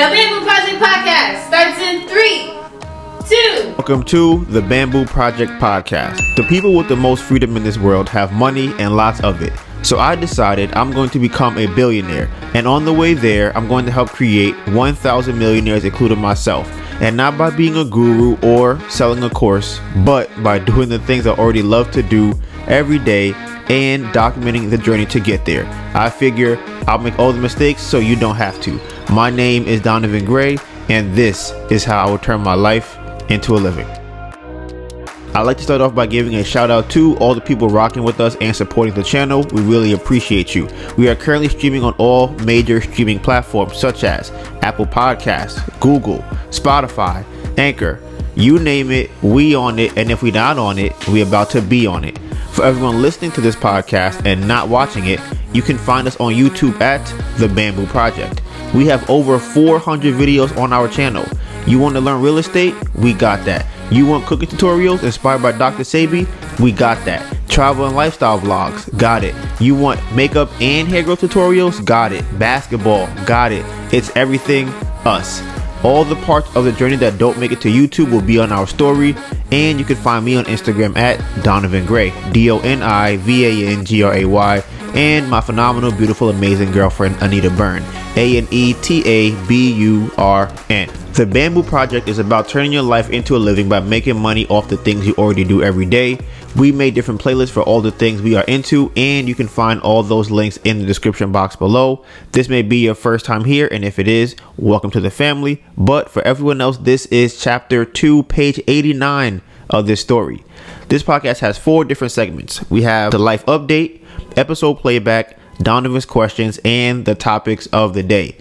Bamboo Project Podcast starts in 3, 2. Welcome to the Bamboo Project Podcast. The people with the most freedom in this world have money and lots of it. So I decided I'm going to become a billionaire. And on the way there, I'm going to help create 1,000 millionaires, including myself. And not by being a guru or selling a course, but by doing the things I already love to do every day and documenting the journey to get there. I figure I'll make all the mistakes so you don't have to. My name is Donovan Gray, and this is how I will turn my life into a living. I'd like to start off by giving a shout out to all the people rocking with us and supporting the channel. We really appreciate you. We are currently streaming on all major streaming platforms such as Apple Podcasts, Google, Spotify, Anchor, you name it, we on it, and if we're not on it, we're about to be on it. For everyone listening to this podcast and not watching it, you can find us on YouTube at The Bamboo Project. We have over 400 videos on our channel. You want to learn real estate? We got that. You want cooking tutorials inspired by Dr.Sebi? We got that. Travel and lifestyle vlogs? Got it. You want makeup and hair growth tutorials? Got it. Basketball? Got it. It's everything us. All the parts of the journey that don't make it to YouTube will be on our story, and you can find me on Instagram at Donovan Gray, DONIVANGRAY, and my phenomenal, beautiful, amazing girlfriend Anita Byrne, ANETABURN. The Bamboo Project is about turning your life into a living by making money off the things you already do every day. We made different playlists for all the things we are into, and you can find all those links in the description box below. This may be your first time here, and if it is, welcome to the family. But for everyone else, this is chapter 2, page 89 of this story. This podcast has 4 different segments. We have the life update, episode playback, Donovan's questions, and the topics of the day.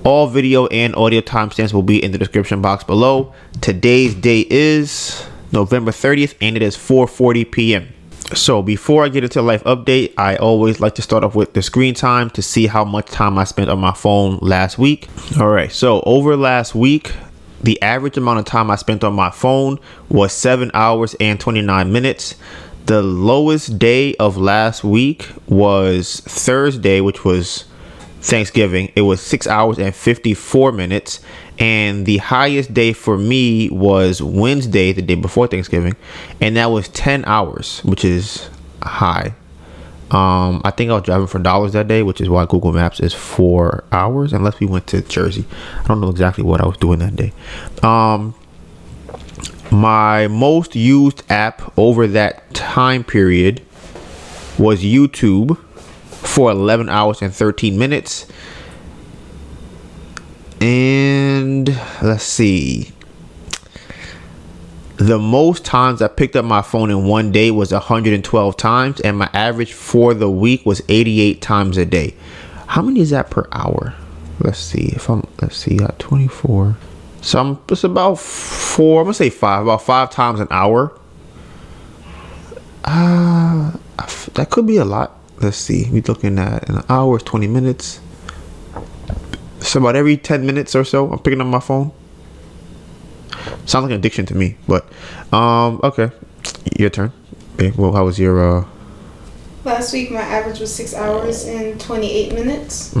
All video and audio timestamps will be in the description box below. Today's date is November 30th, and it is 4:40 p.m. So before I get into life update, I always like to start off with the screen time to see how much time I spent on my phone last week. All right, so over last week, the average amount of time I spent on my phone was 7 hours and 29 minutes. The lowest day of last week was Thursday, which was Thanksgiving. It was 6 hours and 54 minutes. And the highest day for me was Wednesday, the day before Thanksgiving, and that was 10 hours, which is high. I think I was driving for dollars that day, which is why Google Maps is 4 hours, unless we went to Jersey. I don't know exactly what I was doing that day. My most used app over that time period was YouTube for 11 hours and 13 minutes. And let's see. The most times I picked up my phone in one day was 112 times, and my average for the week was 88 times a day. How many is that per hour? Let's see. Let's see, got 24. So it's about 4, I'm gonna say 5, about 5 times an hour. That could be a lot. Let's see. We're looking at an hour is 20 minutes. So about every 10 minutes or so, I'm picking up my phone. Sounds like an addiction to me, but okay. Your turn. Okay, well, how was your Last week, my average was 6 hours and 28 minutes.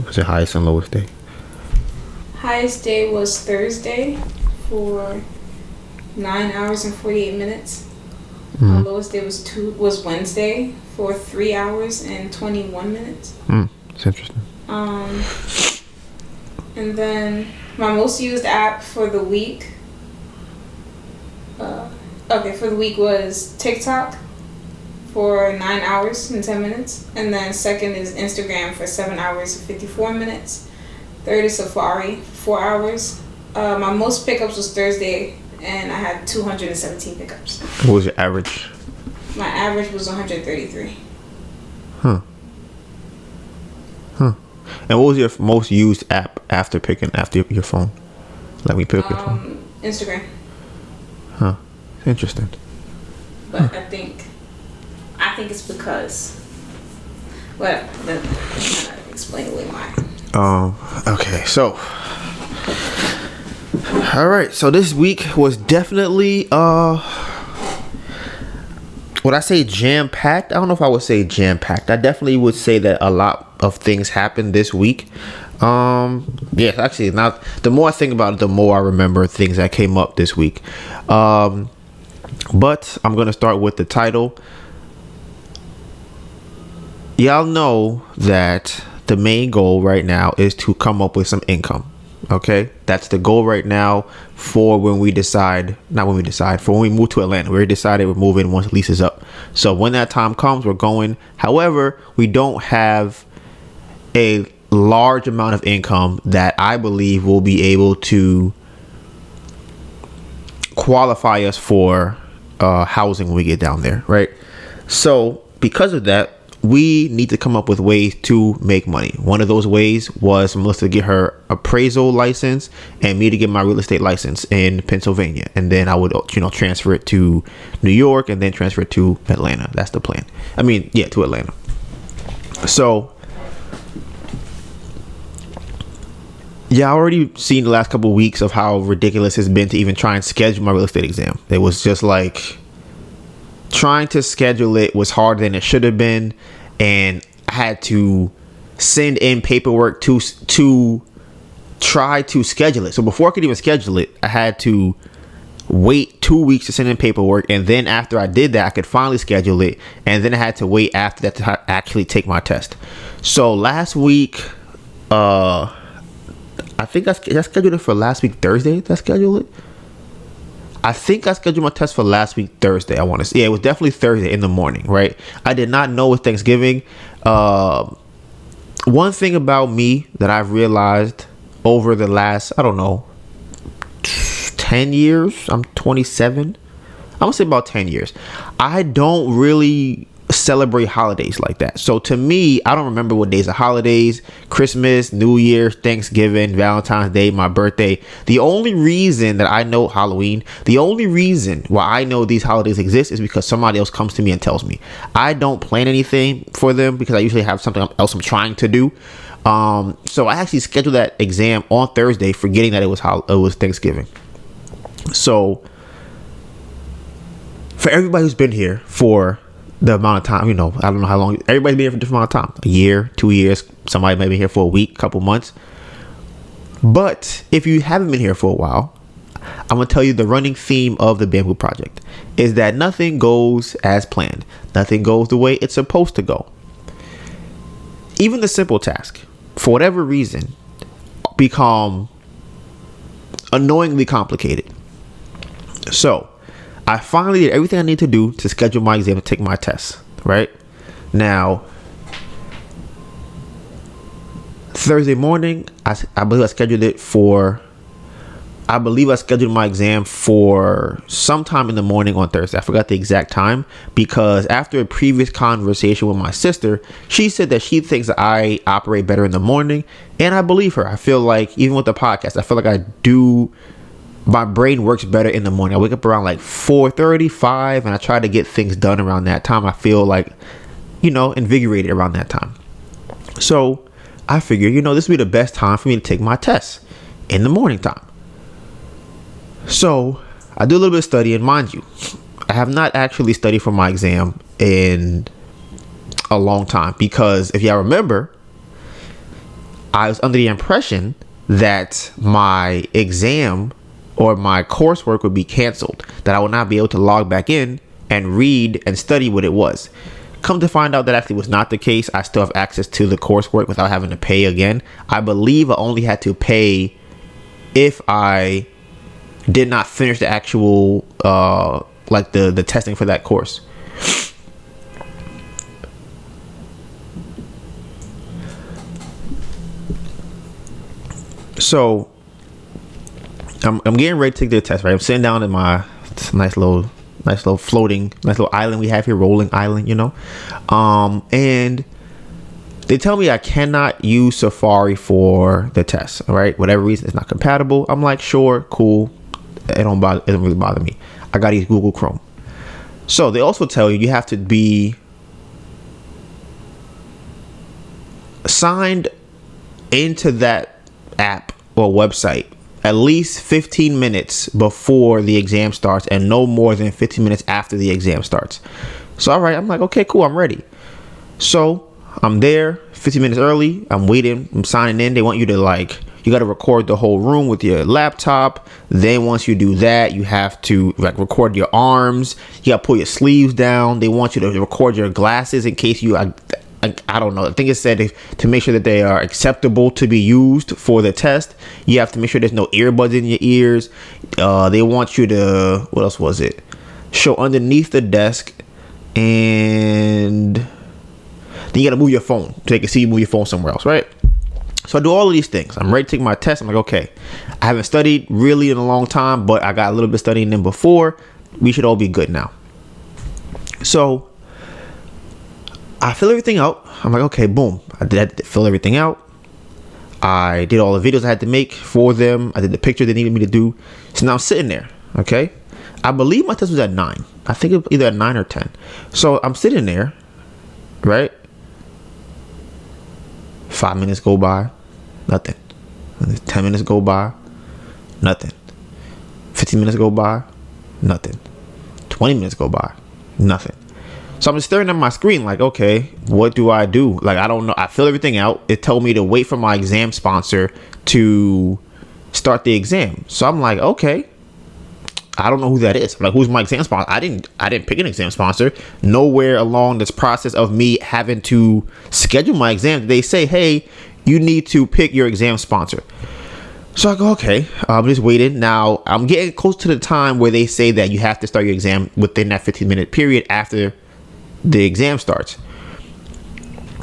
What's your highest and lowest day? Highest day was Thursday for 9 hours and 48 minutes. My lowest day was Wednesday for 3 hours and 21 minutes. It's interesting. And then my most used app for the week. For the week was TikTok for 9 hours and 10 minutes, and then second is Instagram for 7 hours and 54 minutes. Third is Safari, 4 hours. My most pickups was Thursday, and I had 217 pickups. What was your average? My average was 133. Huh. And what was your most used app after your phone? Let me pick up your phone. Instagram. Huh. Interesting. But I think it's because. Well, let me explain away why. Okay, so. All right, so this week was definitely would I say jam-packed? I don't know if I would say jam-packed. I definitely would say that a lot of things happened this week. Yeah, actually, now the more I think about it, the more I remember things that came up this week. But I'm gonna start with the title. Y'all know that the main goal right now is to come up with some income. Okay, that's the goal right now for when we decide, not when we decide, for when we move to Atlanta. We already decided we're moving once the lease is up. So when that time comes, we're going. However, we don't have a large amount of income that I believe will be able to qualify us for housing when we get down there, right? So because of that, we need to come up with ways to make money. One of those ways was Melissa to get her appraisal license and me to get my real estate license in Pennsylvania. And then I would, transfer it to New York and then transfer it to Atlanta. That's the plan. To Atlanta. So, yeah, I already seen the last couple of weeks of how ridiculous it's been to even try and schedule my real estate exam. It was just like, trying to schedule it was harder than it should have been, and I had to send in paperwork to try to schedule it. So before I could even schedule it, I had to wait 2 weeks to send in paperwork, and then after I did that, I could finally schedule it, and then I had to wait after that to actually take my test. So last week, I think I scheduled it for last week Thursday. Did I schedule it? I think I scheduled my test for last week Thursday. I want to say, yeah, it was definitely Thursday in the morning, right? I did not know it was Thanksgiving. One thing about me that I've realized over the last, 10 years, I'm 27. I'm gonna say about 10 years. I don't really celebrate holidays like that. So to me, I don't remember what days are holidays: Christmas, New Year, Thanksgiving, Valentine's Day, my birthday. The only reason that I know Halloween, the only reason why I know these holidays exist is because somebody else comes to me and tells me. I don't plan anything for them because I usually have something else I'm trying to do. So I actually scheduled that exam on Thursday, forgetting that it was Thanksgiving. So for everybody who's been here for the amount of time, I don't know how long, everybody's been here for a different amount of time, a year, 2 years, somebody may be here for a week, couple months. But if you haven't been here for a while, I'm going to tell you the running theme of the Bamboo Project is that nothing goes as planned. Nothing goes the way it's supposed to go. Even the simple task, for whatever reason, become annoyingly complicated. So I finally did everything I need to do to schedule my exam to take my test, right? Now, Thursday morning, I believe I scheduled my exam for sometime in the morning on Thursday. I forgot the exact time because after a previous conversation with my sister, she said that she thinks that I operate better in the morning, and I believe her. I feel like, even with the podcast, I feel like my brain works better in the morning. I wake up around like 4:30, 5, and I try to get things done around that time. I feel like, invigorated around that time. So I figure, this would be the best time for me to take my test, in the morning time. So I do a little bit of studying. Mind you, I have not actually studied for my exam in a long time because if y'all remember, I was under the impression that my exam or my coursework would be canceled, that I would not be able to log back in and read and study what it was. Come to find out that actually was not the case. I still have access to the coursework without having to pay again. I believe I only had to pay if I did not finish the actual the testing for that course. So I'm getting ready to take the test, right? I'm sitting down in my nice little island we have here, rolling island, and they tell me I cannot use Safari for the test, all right? Whatever reason, it's not compatible. I'm like, sure, cool. It don't really bother me. I gotta use Google Chrome. So they also tell you have to be signed into that app or website at least 15 minutes before the exam starts and no more than 15 minutes after the exam starts. So, all right, I'm like, okay, cool, I'm ready. So I'm there, 15 minutes early. I'm waiting. I'm signing in. They want you to you got to record the whole room with your laptop. Then once you do that, you have to record your arms. You got to pull your sleeves down. They want you to record your glasses in case you, I don't know. I think it said to make sure that they are acceptable to be used for the test. You have to make sure there's no earbuds in your ears. They want you to, what else was it? Show underneath the desk. And then you got to move your phone so they can see you move your phone somewhere else, right? So I do all of these things. I'm ready to take my test. I'm like, okay, I haven't studied really in a long time, but I got a little bit studying in before. We should all be good now. So I fill everything out. I'm like, okay, boom. I did fill everything out. I did all the videos I had to make for them. I did the picture they needed me to do. So now I'm sitting there, okay? I believe my test was at 9. I think it was either at 9 or 10. So I'm sitting there, right? 5 minutes go by, nothing. 10 minutes go by, nothing. 15 minutes go by, nothing. 20 minutes go by, nothing. So I'm just staring at my screen like, okay, what do I do? Like, I don't know. I fill everything out. It told me to wait for my exam sponsor to start the exam. So I'm like, okay, I don't know who that is. I'm like, who's my exam sponsor? I didn't pick an exam sponsor. Nowhere along this process of me having to schedule my exam did they say, hey, you need to pick your exam sponsor. So I go, okay, I'm just waiting. Now I'm getting close to the time where they say that you have to start your exam within that 15-minute period after the exam starts.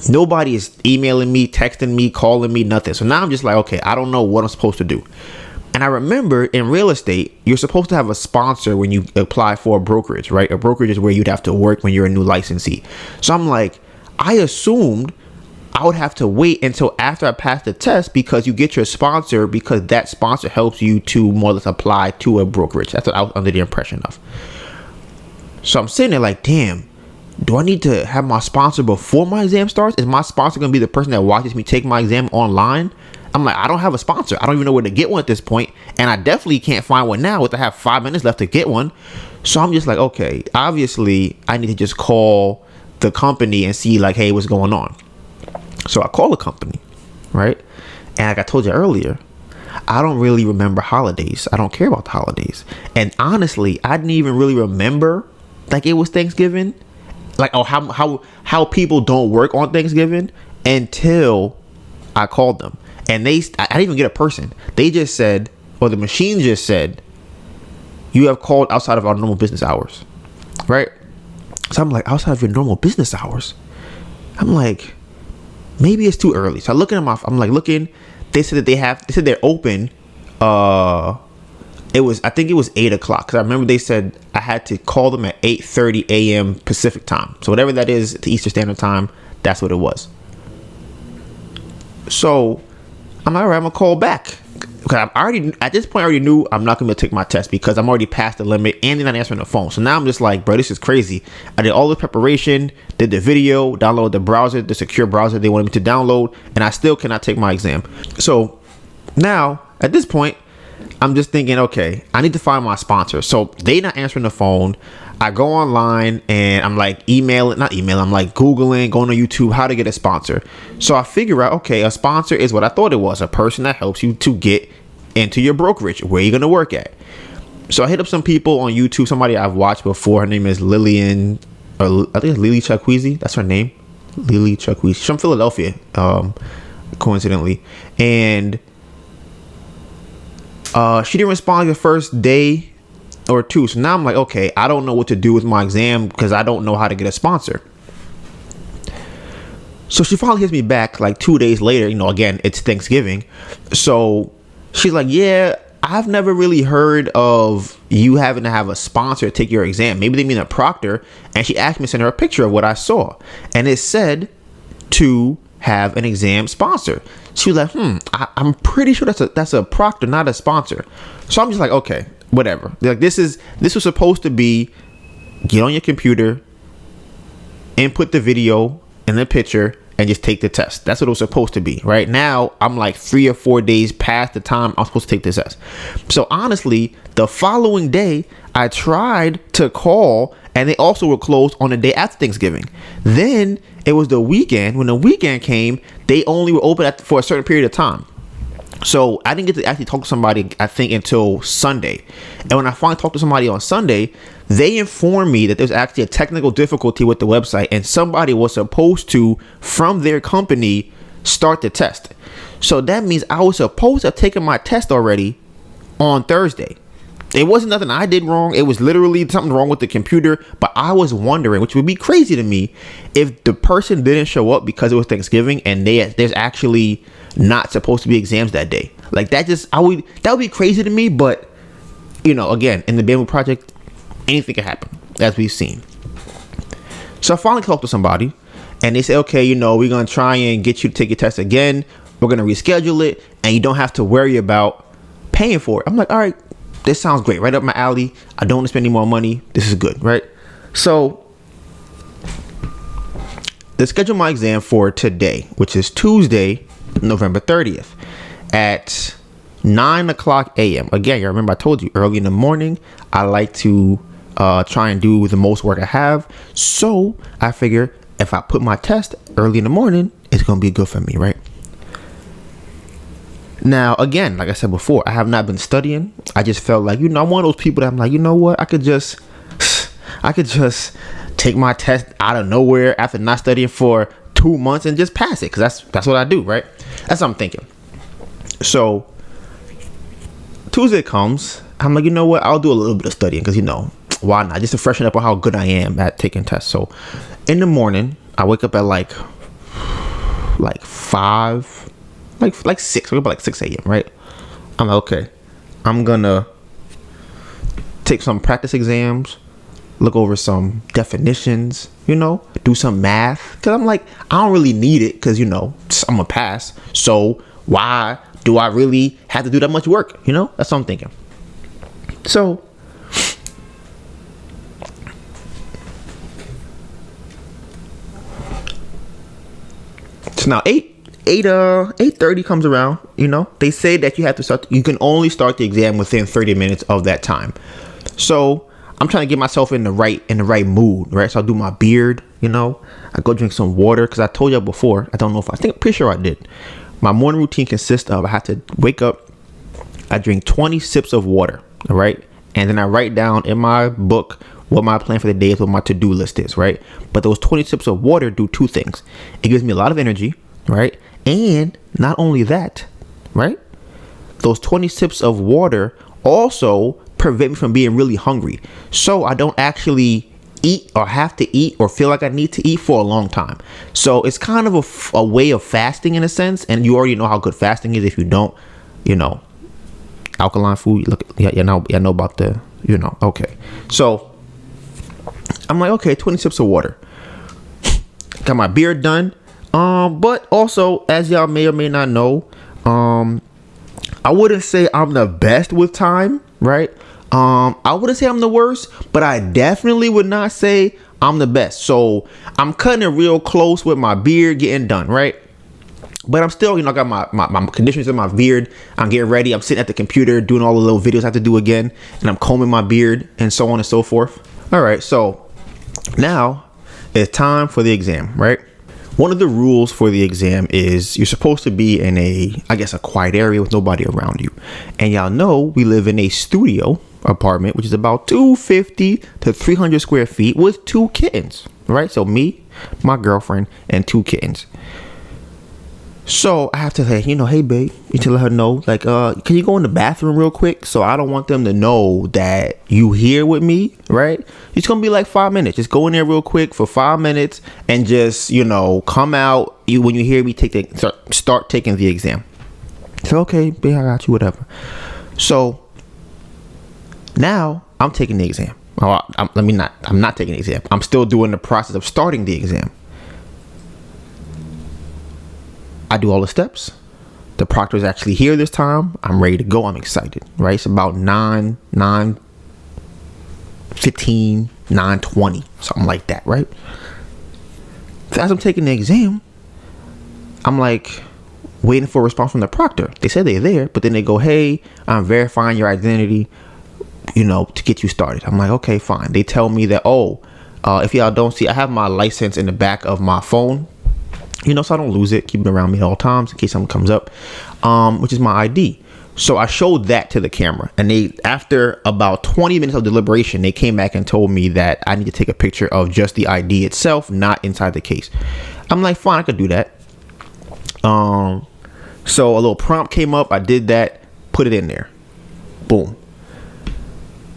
Nobody is emailing me, texting me, calling me, nothing. So now I'm just like, okay, I don't know what I'm supposed to do. And I remember in real estate, you're supposed to have a sponsor when you apply for a brokerage, right? A brokerage is where you'd have to work when you're a new licensee. So I'm like, I assumed I would have to wait until after I passed the test because you get your sponsor because that sponsor helps you to more or less apply to a brokerage. That's what I was under the impression of. So I'm sitting there like, damn, do I need to have my sponsor before my exam starts? Is my sponsor going to be the person that watches me take my exam online? I'm like, I don't have a sponsor. I don't even know where to get one at this point. And I definitely can't find one now with I have 5 minutes left to get one. So I'm just like, okay, obviously I need to just call the company and see like, hey, what's going on? So I call the company, right? And like I told you earlier, I don't really remember holidays. I don't care about the holidays. And honestly, I didn't even really remember like it was Thanksgiving. Like, oh, how people don't work on Thanksgiving until I called them. And I didn't even get a person. They just said, or the machine just said, you have called outside of our normal business hours, right? So I'm like, outside of your normal business hours? I'm like, maybe it's too early. So I'm looking at I'm like looking. They said that they said they're open. I think it was 8 o'clock. Cause I remember they said I had to call them at 8:30 a.m. Pacific time. So whatever that is to Eastern Standard Time, that's what it was. So I'm like, all right, I'm gonna call back. Because at this point I already knew I'm not gonna take my test because I'm already past the limit and they're not answering the phone. So now I'm just like, bro, this is crazy. I did all the preparation, did the video, downloaded the browser, the secure browser they wanted me to download, and I still cannot take my exam. So now at this point, I'm just thinking, okay, I need to find my sponsor. So they not answering the phone. I go online and I'm like I'm like Googling, going on YouTube, how to get a sponsor. So I figure out, okay, a sponsor is what I thought it was, a person that helps you to get into your brokerage, where you're going to work at. So I hit up some people on YouTube, somebody I've watched before. Her name is Lillian, or I think it's Lily Chuckweezy. That's her name. Lily Chuckweezy. She's from Philadelphia, coincidentally. And she didn't respond the first day or two. So now I'm like, okay, I don't know what to do with my exam because I don't know how to get a sponsor. So she finally hits me back like 2 days later. Again, it's Thanksgiving. So she's like, yeah, I've never really heard of you having to have a sponsor to take your exam. Maybe they mean a proctor. And she asked me to send her a picture of what I saw. And it said to have an exam sponsor. She was like, I'm pretty sure that's a proctor, not a sponsor. So I'm just like, okay, whatever. Like this was supposed to be, get on your computer, input the video and the picture, and just take the test. That's what it was supposed to be. Right now, I'm like 3 or 4 days past the time I'm supposed to take this test. So honestly, the following day, I tried to call, and they also were closed on the day after Thanksgiving. Then it was the weekend. When the weekend came, they only were open for a certain period of time. So I didn't get to actually talk to somebody, I think, until Sunday. And when I finally talked to somebody on Sunday, they informed me that there's actually a technical difficulty with the website, and somebody was supposed to, from their company, start the test. So that means I was supposed to have taken my test already on Thursday. It wasn't nothing I did wrong. It was literally something wrong with the computer. But I was wondering, which would be crazy to me, if the person didn't show up because it was Thanksgiving and there's actually not supposed to be exams that day. Like that would be crazy to me. But again, in the Bamboo Project, anything can happen, as we've seen. So I finally talked to somebody, and they said, okay, we're gonna try and get you to take your test again. We're gonna reschedule it, and you don't have to worry about paying for it. I'm like, all right. This sounds great, right up my alley. I don't want to spend any more money. This is good, right? So they scheduled my exam for today, which is Tuesday, November 30th at 9 o'clock a.m. Again, you remember I told you early in the morning, I like to try and do the most work I have. So I figure if I put my test early in the morning, it's going to be good for me, right? Now, again, like I said before, I have not been studying. I just felt like, I'm one of those people that I'm like, you know what? I could just take my test out of nowhere after not studying for 2 months and just pass it. Because that's what I do, right? That's what I'm thinking. So Tuesday comes. I'm like, you know what? I'll do a little bit of studying because, why not? Just to freshen up on how good I am at taking tests. So in the morning, I wake up at like 5. Like 6, we're about like 6 a.m. right? I'm like, okay, I'm gonna take some practice exams, look over some definitions, do some math, because I'm like, I don't really need it because I'm gonna pass, so why do I really have to do that much work? That's what I'm thinking. So it's now 8:30 comes around. They say that you can only start the exam within 30 minutes of that time. So I'm trying to get myself in the right mood, right? So I'll do my beard, I go drink some water, because I told you before, pretty sure I did. My morning routine consists of, I have to wake up, I drink 20 sips of water, all right? And then I write down in my book what my plan for the day is, what my to-do list is, right? But those 20 sips of water do two things. It gives me a lot of energy, right? And not only that, right? Those 20 sips of water also prevent me from being really hungry. So I don't actually eat or have to eat or feel like I need to eat for a long time. So it's kind of a way of fasting in a sense. And you already know how good fasting is. If you don't, alkaline food, you know about the, okay. So I'm like, okay, 20 sips of water. Got my beard done. But also, as y'all may or may not know, I wouldn't say I'm the best with time, right? I wouldn't say I'm the worst, but I definitely would not say I'm the best. So I'm cutting it real close with my beard getting done, right? But I'm still, I got my conditioners in my beard. I'm getting ready. I'm sitting at the computer doing all the little videos I have to do again, and I'm combing my beard and so on and so forth. All right, so now it's time for the exam, right? One of the rules for the exam is you're supposed to be in a quiet area with nobody around you. And y'all know we live in a studio apartment, which is about 250 to 300 square feet with 2 kittens, right? So me, my girlfriend, and 2 kittens. So I have to say, hey babe, you to let her know, like, can you go in the bathroom real quick? So I don't want them to know that you here with me, right? It's gonna be like 5 minutes. Just go in there real quick for 5 minutes and just, come out when you hear me start taking the exam. So okay, babe, I got you, whatever. So now I'm taking the exam. I'm not taking the exam. I'm still doing the process of starting the exam. I do all the steps. The proctor is actually here this time. I'm ready to go. I'm excited, right? It's about 9:15, 9:20, something like that, right? So as I'm taking the exam, I'm like waiting for a response from the proctor. They said they're there, but then they go, hey, I'm verifying your identity. to get you started. I'm like, okay, fine. They tell me that, if y'all don't see, I have my license in the back of my phone, so I don't lose it. Keep it around me at all times in case something comes up, which is my ID. So I showed that to the camera, and after about 20 minutes of deliberation, they came back and told me that I need to take a picture of just the ID itself, not inside the case. I'm like, fine, I could do that. So a little prompt came up. I did that, put it in there. Boom.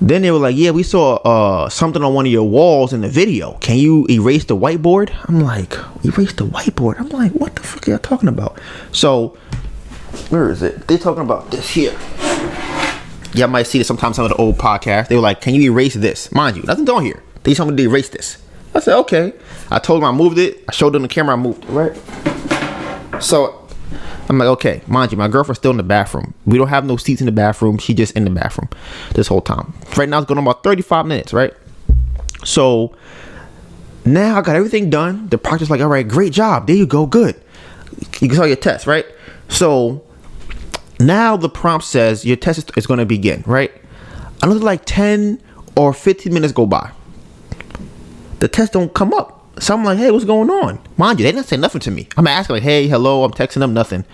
Then they were like, yeah, we saw something on one of your walls in the video. Can you erase the whiteboard? I'm like, erase the whiteboard? I'm like, what the fuck are y'all talking about? So, where is it? They're talking about this here. Y'all might see this sometimes some of the old podcasts. They were like, can you erase this? Mind you, nothing's on here. They told me to erase this. I said, okay. I told them I moved it. I showed them the camera, I moved it, right? So, I'm like, okay, mind you, my girlfriend's still in the bathroom. We don't have no seats in the bathroom. She just in the bathroom this whole time. Right now it's going on about 35 minutes, right? So now I got everything done. The proctor's like, all right, great job. There you go. Good. You saw your test, right? So now the prompt says your test is going to begin, right? Another like 10 or 15 minutes go by. The test don't come up. So I'm like, hey, what's going on? Mind you, they didn't say nothing to me. I'm asking like, hey, hello, I'm texting them, nothing.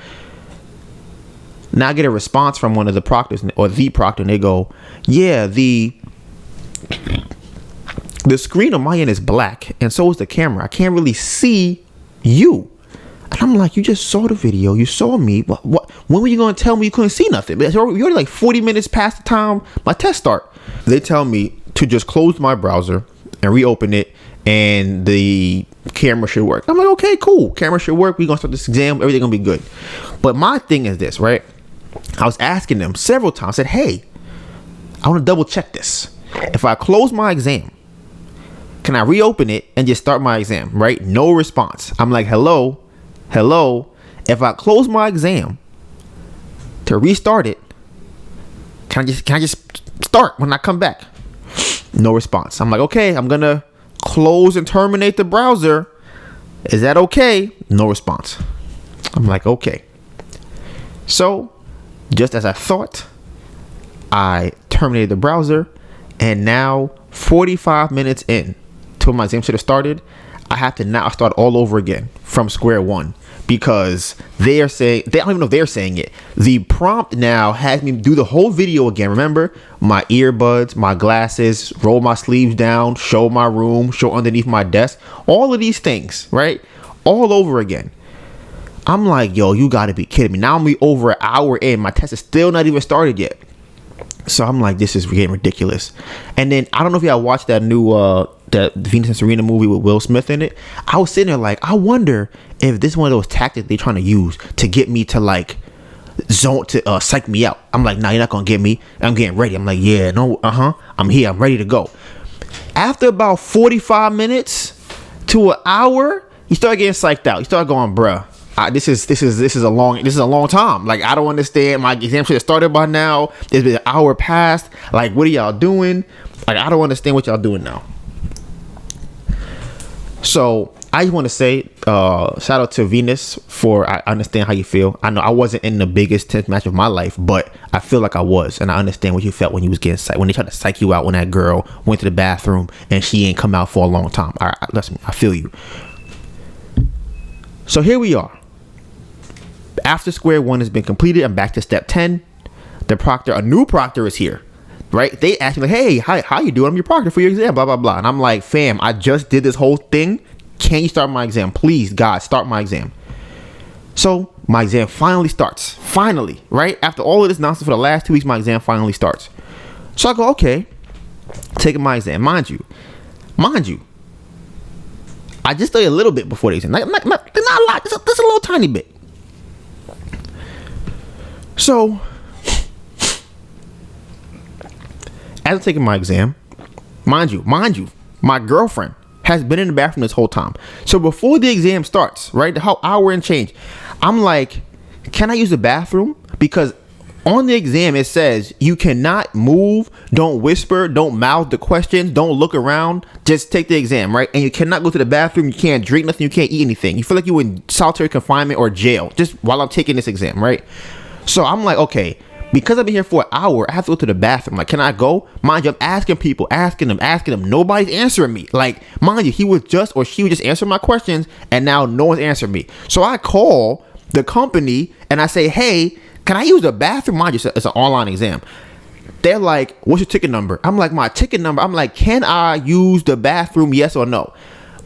Now I get a response from one of the proctors or the proctor, and they go, yeah, the screen on my end is black, and so is the camera. I can't really see you. And I'm like, you just saw the video, you saw me. What? When were you going to tell me you couldn't see nothing? You're already like 40 minutes past the time my test start. They tell me to just close my browser and reopen it, and the camera should work. I'm like, okay, cool. Camera should work. We're going to start this exam. Everything going to be good. But my thing is this, right? I was asking them several times. I said, hey, I want to double check this. If I close my exam, can I reopen it and just start my exam, right? No response. I'm like, hello. If I close my exam to restart it, can I just start when I come back? No response. I'm like, okay, I'm going to close and terminate the browser. Is that okay? No response. I'm like, okay. So, just as I thought, I terminated the browser, and now 45 minutes in to when my exam should have started, I have to now start all over again from square one, because they are saying, they don't even know if they're saying it. The prompt now has me do the whole video again. Remember, my earbuds, my glasses, roll my sleeves down, show my room, show underneath my desk, all of these things, right? All over again. I'm like, yo, you gotta be kidding me. Now I'm over an hour in. My test is still not even started yet. So I'm like, this is getting ridiculous. And then I don't know if y'all watched that new that Venus and Serena movie with Will Smith in it. I was sitting there like, I wonder if this is one of those tactics they're trying to use to get me to like zone, to psych me out. I'm like, nah, you're not gonna get me. I'm getting ready. I'm like, yeah, no, I'm here. I'm ready to go. After about 45 minutes to an hour, you start getting psyched out. You start going, bruh, this is a long time. Like, I don't understand. My exam should have started by now. There's been an hour past. Like, what are y'all doing? Like, I don't understand what y'all doing now. So I just want to say shout out to Venus for, I understand how you feel. I know I wasn't in the biggest tenth match of my life, but I feel like I was, and I understand what you felt when you was getting psyched, when they tried to psych you out when that girl went to the bathroom and she ain't come out for a long time. All right, listen, I feel you. So here we are. After square one has been completed, I'm back to step 10. The proctor, a new proctor, is here, right? They ask me like, hey, how you doing? I'm your proctor for your exam, blah, blah, blah. And I'm like, fam, I just did this whole thing. Can you start my exam? Please, God, start my exam. So my exam finally starts. Finally, right? After all of this nonsense for the last 2 weeks, my exam finally starts. So I go, okay, taking my exam. Mind you, I just studied a little bit before the exam. Not a lot, just a little tiny bit. So, as I'm taking my exam, mind you, my girlfriend has been in the bathroom this whole time. So before the exam starts, right, the whole hour and change, I'm like, can I use the bathroom? Because on the exam, it says you cannot move, don't whisper, don't mouth the questions, don't look around, just take the exam, right? And you cannot go to the bathroom, you can't drink nothing, you can't eat anything. You feel like you're in solitary confinement or jail just while I'm taking this exam, right? So I'm like, okay, because I've been here for an hour, I have to go to the bathroom. Like, can I go? Mind you, I'm asking people, asking them. Nobody's answering me. Like, mind you, he was just, or she was just answering my questions, and now no one's answering me. So I call the company and I say, hey, can I use the bathroom? Mind you, it's an online exam. They're like, what's your ticket number? I'm like, my ticket number. I'm like, can I use the bathroom? Yes or no?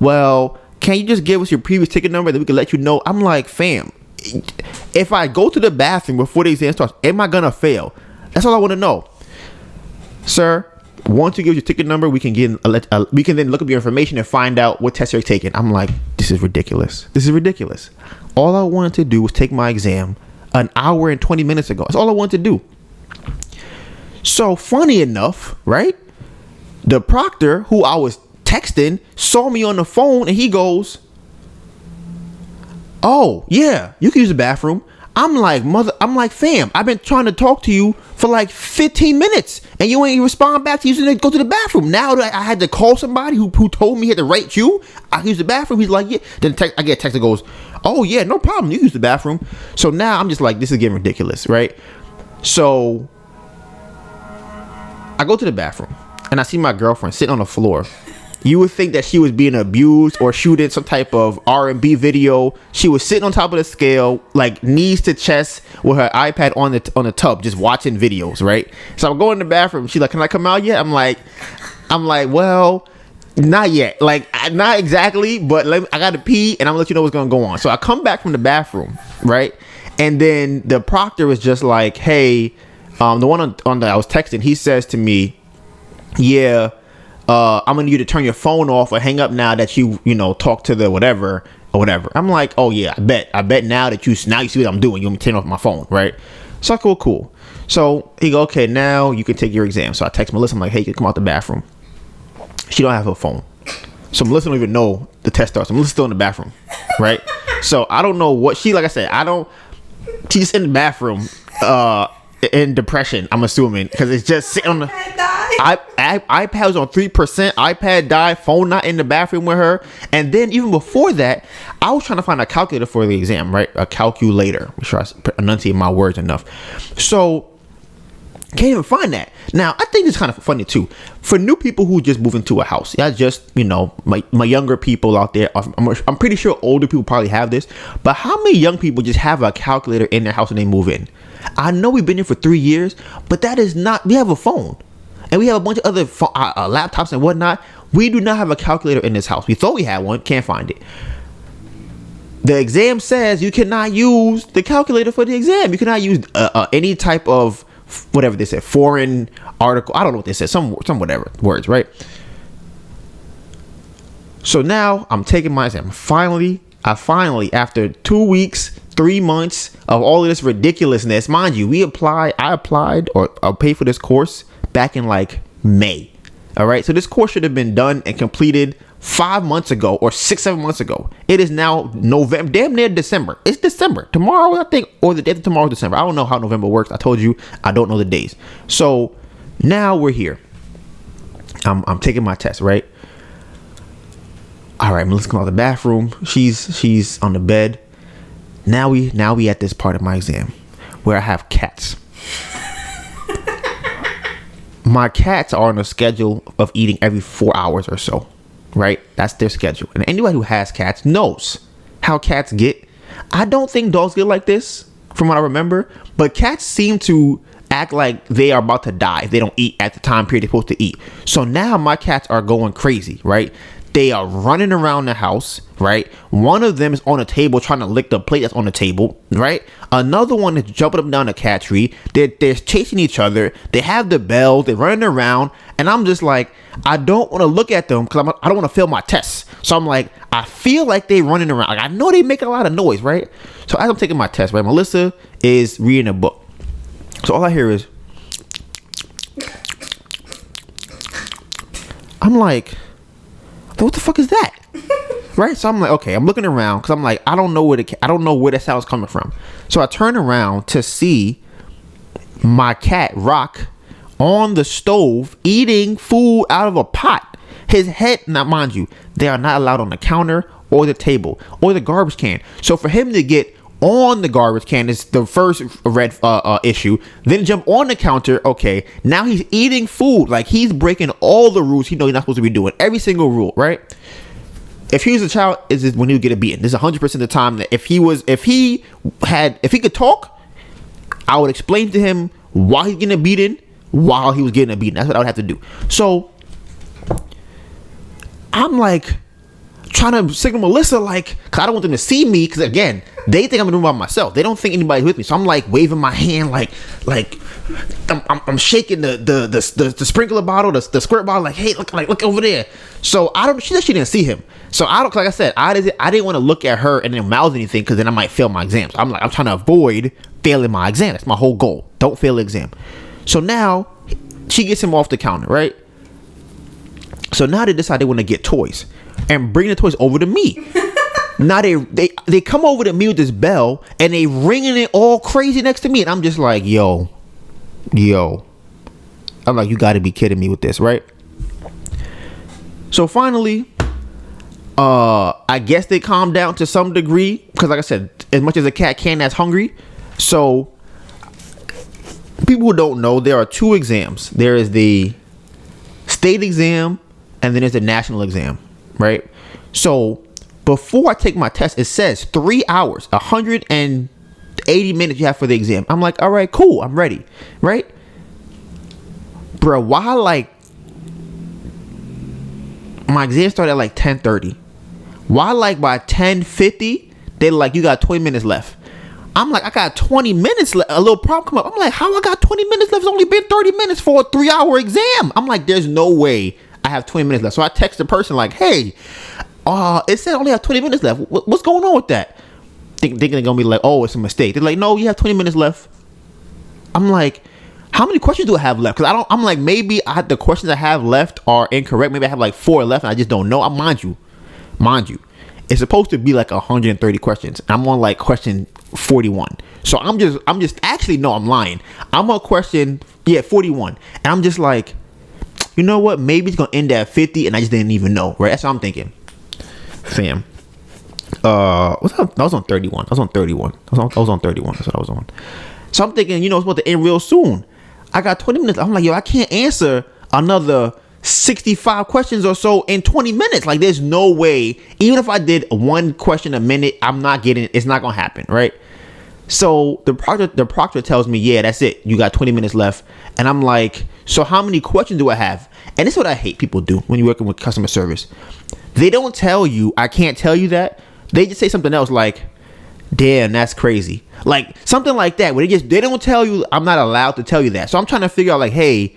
Well, can you just give us your previous ticket number that we can let you know? I'm like, fam, if I go to the bathroom before the exam starts, am I gonna fail? That's all I want to know. Sir, once you give your ticket number, we can then look up your information and find out what test you're taking. I'm like, this is ridiculous. All I wanted to do was take my exam an hour and 20 minutes ago. That's all I wanted to do. So funny enough, right? The proctor who I was texting saw me on the phone and he goes, oh yeah, you can use the bathroom. I'm like, fam, I've been trying to talk to you for like 15 minutes and you ain't respond back to you to go to the bathroom. Now that I had to call somebody who told me he had to write you, I use the bathroom. He's like, yeah. Then I get a text that goes, oh yeah, no problem, you use the bathroom. So now I'm just like, this is getting ridiculous, right? So I go to the bathroom and I see my girlfriend sitting on the floor. You would think that she was being abused or shooting some type of R&B video. She was sitting on top of the scale, like knees to chest, with her iPad on the tub, just watching videos, right? So I'm going to the bathroom. She's like, "Can I come out yet?" I'm like, well, not yet. Like, not exactly, but I got to pee, and I'm gonna let you know what's gonna go on. So I come back from the bathroom, right? And then the proctor was just like, "Hey, the one on that I was texting, he says to me, yeah." I'm gonna need you to turn your phone off or hang up now that you talk to the whatever or whatever. I'm like, oh yeah, I bet now that you see what I'm doing, you want me to turn off my phone, right? So I go, cool. So he go, okay, now you can take your exam. So I text Melissa, I'm like, hey, you can come out the bathroom. She don't have her phone, so Melissa don't even know the test starts. Melissa's still in the bathroom, right? So I don't know what she, like I said, she's just in the bathroom in depression, I'm assuming, because it's just sitting on the iPad was on 3%. iPad died. Phone not in the bathroom with her. And then even before that, I was trying to find a calculator for the exam, right? A calculator. I'm sure I enunciate my words enough. So can't even find that. Now I think it's kind of funny too for new people who just move into a house. Yeah, just my younger people out there. I'm pretty sure older people probably have this, but how many young people just have a calculator in their house when they move in? I know we've been here for 3 years, but that is not. We have a phone. And we have a bunch of other laptops and whatnot. We do not have a calculator in this house. We thought we had one. Can't find it. The exam says you cannot use the calculator for the exam. You cannot use any type of whatever they said, foreign article. I don't know what they said. Some whatever words, right? So now I'm taking my exam. I finally, after 2 weeks, 3 months of all of this ridiculousness, mind you, I applied or paid for this course back in like May. All right. So this course should have been done and completed 5 months ago or 6-7 months ago. It is now November, damn near December. It's December tomorrow, I think, or the day after tomorrow is December. I don't know how November works. I told you I don't know the days. So now we're here. I'm taking my test, right? All right, Melissa come out of the bathroom. She's on the bed. Now we at this part of my exam where I have cats. My cats are on a schedule of eating every 4 hours or so, right? That's their schedule. And anybody who has cats knows how cats get. I don't think dogs get like this from what I remember, but cats seem to act like they are about to die if they don't eat at the time period they're supposed to eat. So now my cats are going crazy, right? They are running around the house, right? One of them is on a table trying to lick the plate that's on the table, right? Another one is jumping up and down the cat tree. They're chasing each other. They have the bells. They're running around. And I'm just like, I don't want to look at them because I don't want to fail my tests. So I'm like, I feel like they're running around. Like, I know they make a lot of noise, right? So as I'm taking my test, right, Melissa is reading a book. So all I hear is, I'm like, what the fuck is that? Right? So I'm like, okay, I'm looking around because I'm like, I don't know where that sound's coming from. So I turn around to see my cat Rock on the stove eating food out of a pot. His head, now mind you, they are not allowed on the counter or the table or the garbage can. So for him to get on the garbage can. It's the first red issue. Then jump on the counter. Okay, now he's eating food. Like, he's breaking all the rules he knows he's not supposed to be doing. Every single rule, right? If he was a child, is when he would get a beating. This is 100% of the time that if he could talk, I would explain to him why he's getting a beating while he was getting a beating. That's what I would have to do. So I'm like trying to signal Melissa, like, cause I don't want them to see me, because again, they think I'm doing it by myself. They don't think anybody's with me. So I'm like waving my hand, like I'm shaking the sprinkler bottle, the squirt bottle, like, hey, look over there. So she didn't see him. So like I said, I didn't want to look at her and then mouth anything, because then I might fail my exam. So I'm trying to avoid failing my exam. That's my whole goal. Don't fail the exam. So now she gets him off the counter, right? So now they decide they want to get toys and bring the toys over to me. Now they come over to me with this bell and they ringing it all crazy next to me, and I'm just like, yo, I'm like, you got to be kidding me with this, right? So finally, I guess they calmed down to some degree, because like I said, as much as a cat can that's hungry. So people who don't know, there are two exams. There is the state exam, and then there's the national exam, right? So before I take my test, it says 3 hours, 180 minutes you have for the exam. I'm like, all right, cool, I'm ready, right? Bro, why, like, my exam started at like 10:30. Why, like, by 10:50, they're like, you got 20 minutes left. I'm like, I got 20 minutes left. A little problem come up. I'm like, how I got 20 minutes left? It's only been 30 minutes for a 3-hour exam. I'm like, there's no way I have 20 minutes left. So I text the person like, hey, it said I only have 20 minutes left. What's going on with that? Thinking they're going to be like, oh, it's a mistake. They're like, no, you have 20 minutes left. I'm like, how many questions do I have left? Because I'm like, maybe the questions I have left are incorrect. Maybe I have like 4 left and I just don't know. Mind you, it's supposed to be like 130 questions. I'm on like question 41. So I'm just actually, no, I'm lying. I'm on question 41, and I'm just like, you know what? Maybe it's gonna end at 50, and I just didn't even know. Right? That's what I'm thinking. Fam. I was on 31. I was on 31. That's what I was on. So I'm thinking, it's about to end real soon. I got 20 minutes. I'm like, yo, I can't answer another 65 questions or so in 20 minutes. Like, there's no way. Even if I did one question a minute, I'm not getting it. It's not gonna happen, right? So the proctor tells me, yeah, that's it, you got 20 minutes left. And I'm like, so how many questions do I have? And this is what I hate people do when you're working with customer service. They don't tell you, I can't tell you that. They just say something else like, damn, that's crazy, like something like that, where they don't tell you, I'm not allowed to tell you that. So I'm trying to figure out, like, hey,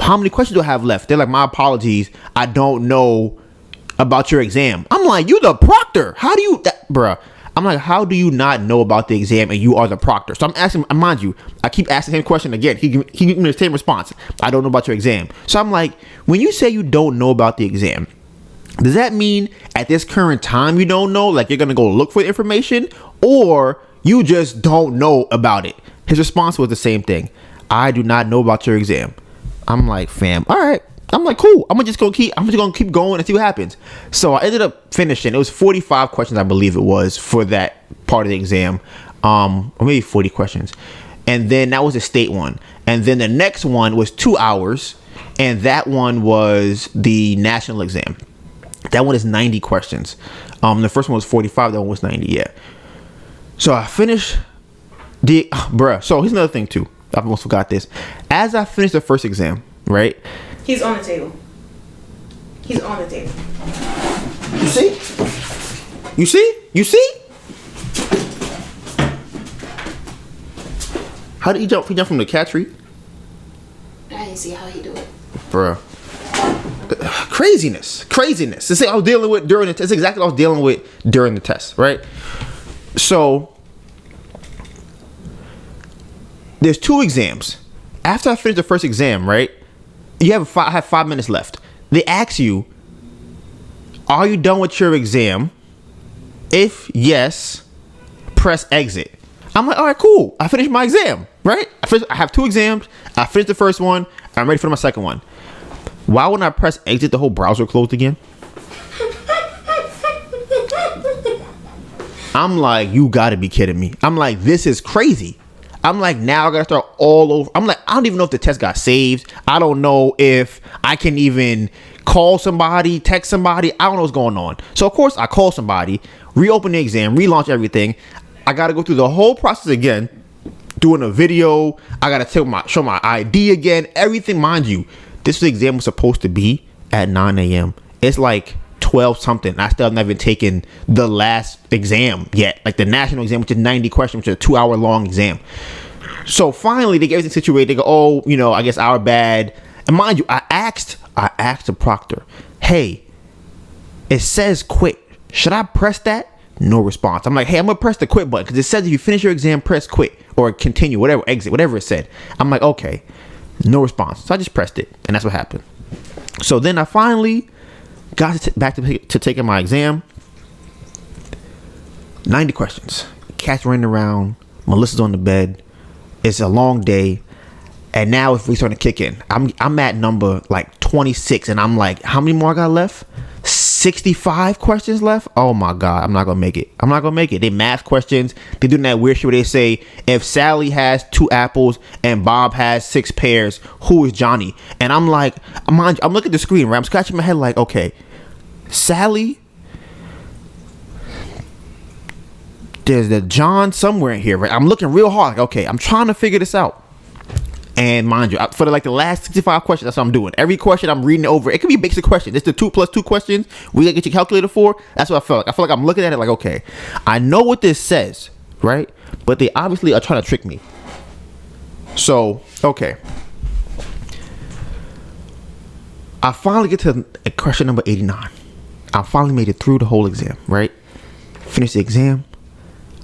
how many questions do I have left? They're like, my apologies, I don't know about your exam. I'm like, you the proctor, how do you bruh? I'm like, how do you not know about the exam and you are the proctor? So I'm asking, mind you, I keep asking the same question again. He gives me the same response. I don't know about your exam. So I'm like, when you say you don't know about the exam, does that mean at this current time you don't know? Like, you're going to go look for information, or you just don't know about it? His response was the same thing. I do not know about your exam. I'm like, fam, all right. I'm like, cool. I'm just gonna keep going and see what happens. So I ended up finishing. It was 45 questions, I believe it was, for that part of the exam, or maybe 40 questions. And then that was a state one. And then the next one was 2 hours, and that one was the national exam. That one is 90 questions. The first one was 45. That one was 90. Yeah. So I finished So here's another thing too. I almost forgot this. As I finished the first exam, right? He's on the table. He's on the table. You see? You see? You see? How did he jump? He jumped from the cat tree? I didn't see how he do it. Bruh. Craziness. This is what I was dealing with during the test. It's exactly what I was dealing with during the test, right? So there's 2 exams. After I finished the first exam, right? I have 5 minutes left. They ask you, are you done with your exam? If yes, press exit. I'm like, all right, cool. I finished my exam, right? I have 2 exams. I finished the first one. I'm ready for my second one. Why wouldn't I press exit? The whole browser closed again. I'm like, you gotta be kidding me. I'm like, this is crazy. I'm like, now I gotta start all over. I'm like, I don't even know if the test got saved. I don't know if I can even call somebody, text somebody. I don't know what's going on. So of course I call somebody, reopen the exam, relaunch everything. I gotta go through the whole process again, doing a video. I gotta show my ID again, everything. Mind you, this exam was supposed to be at 9 a.m. It's like 12 something. I still have never taken the last exam yet, like the national exam, which is 90 questions, which is a 2-hour long exam. So finally they get everything situated. They go, oh, I guess our bad. And mind you, I asked the proctor, hey, it says quit, should I press that? No response. I'm like, hey, I'm gonna press the quit button because it says if you finish your exam, press quit or continue, whatever, exit, whatever it said. I'm like, okay, no response. So I just pressed it, and that's what happened. So then I finally got back to taking my exam. 90 questions. Cats running around. Melissa's on the bed. It's a long day. And now if we starting to kick in, I'm at number like 26, and I'm like, how many more I got left? 65 questions left. Oh my God, I'm not gonna make it. They math questions. They doing that weird shit where they say, if Sally has 2 apples and Bob has 6 pears, who is Johnny? And I'm like, I'm looking at the screen, right? I'm scratching my head like, okay, Sally, there's the John somewhere in here, right? I'm looking real hard, like, okay, I'm trying to figure this out. And mind you, for the last 65 questions, that's what I'm doing. Every question I'm reading over. It could be a basic question. It's the 2 plus 2 questions we gotta get your calculator for. That's what I felt like. I feel like I'm looking at it like, okay, I know what this says, right? But they obviously are trying to trick me. So, okay. I finally get to question number 89. I finally made it through the whole exam, right? Finished the exam.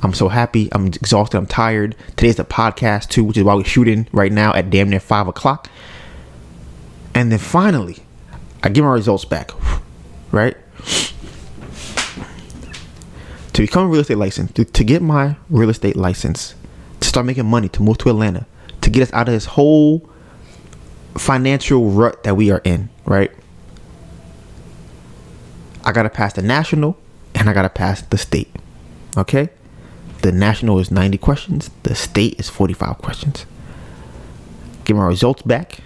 I'm so happy. I'm exhausted. I'm tired. Today's the podcast too, which is why we're shooting right now at damn near 5 o'clock. And then finally, I get my results back, right? To become a real estate license, to get my real estate license, to start making money, to move to Atlanta, to get us out of this whole financial rut that we are in, right? I gotta pass the national and I gotta pass the state. Okay? The national is 90 questions. The state is 45 questions. Get my results back.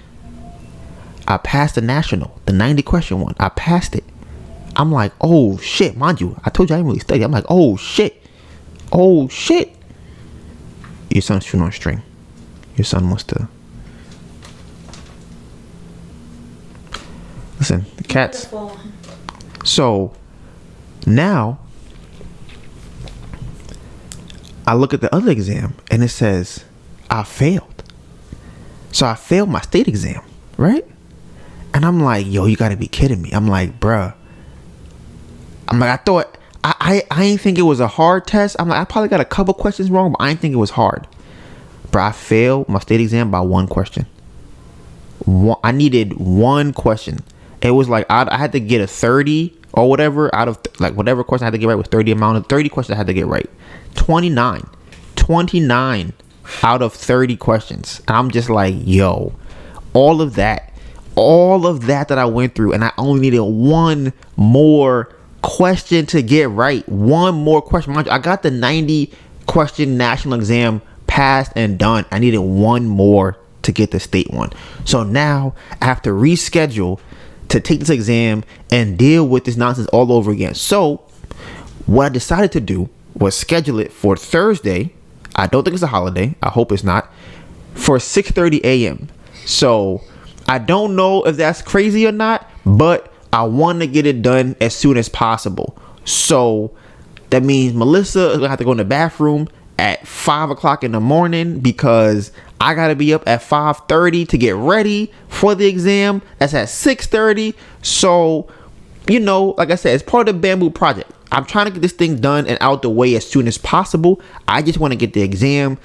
I passed the national, the 90 question one. I passed it. I'm like, oh shit. Mind you, I told you I didn't really study. I'm like, oh shit. Oh shit. Your son's shooting on a string. Your son wants to. Listen, the cats. So now I look at the other exam and it says I failed. So I failed my state exam, right? And I'm like, yo, you gotta be kidding me. I'm like, bruh. I'm like, I thought I ain't think it was a hard test. I'm like, I probably got a couple questions wrong, but I didn't think it was hard. But I failed my state exam by 1 question. I needed 1 question. It was like I had to get a 30 or whatever out of whatever question I had to get right with 30 questions I had to get right. 29 out of 30 questions. And I'm just like, yo, all of that I went through, and I only needed 1 more question to get right. 1 more question. I got the 90 question national exam passed and done. I needed 1 more to get the state one. So now I have to reschedule to take this exam and deal with this nonsense all over again. So what I decided to do was schedule it for Thursday. I don't think it's a holiday. I hope it's not. For 6:30 a.m. So I don't know if that's crazy or not, but I want to get it done as soon as possible. So that means Melissa is gonna have to go in the bathroom at 5 o'clock in the morning because I gotta be up at 5:30 to get ready for the exam. That's at 6:30. So, like I said, it's part of the Bamboo project. I'm trying to get this thing done and out the way as soon as possible. I just want to get the exam,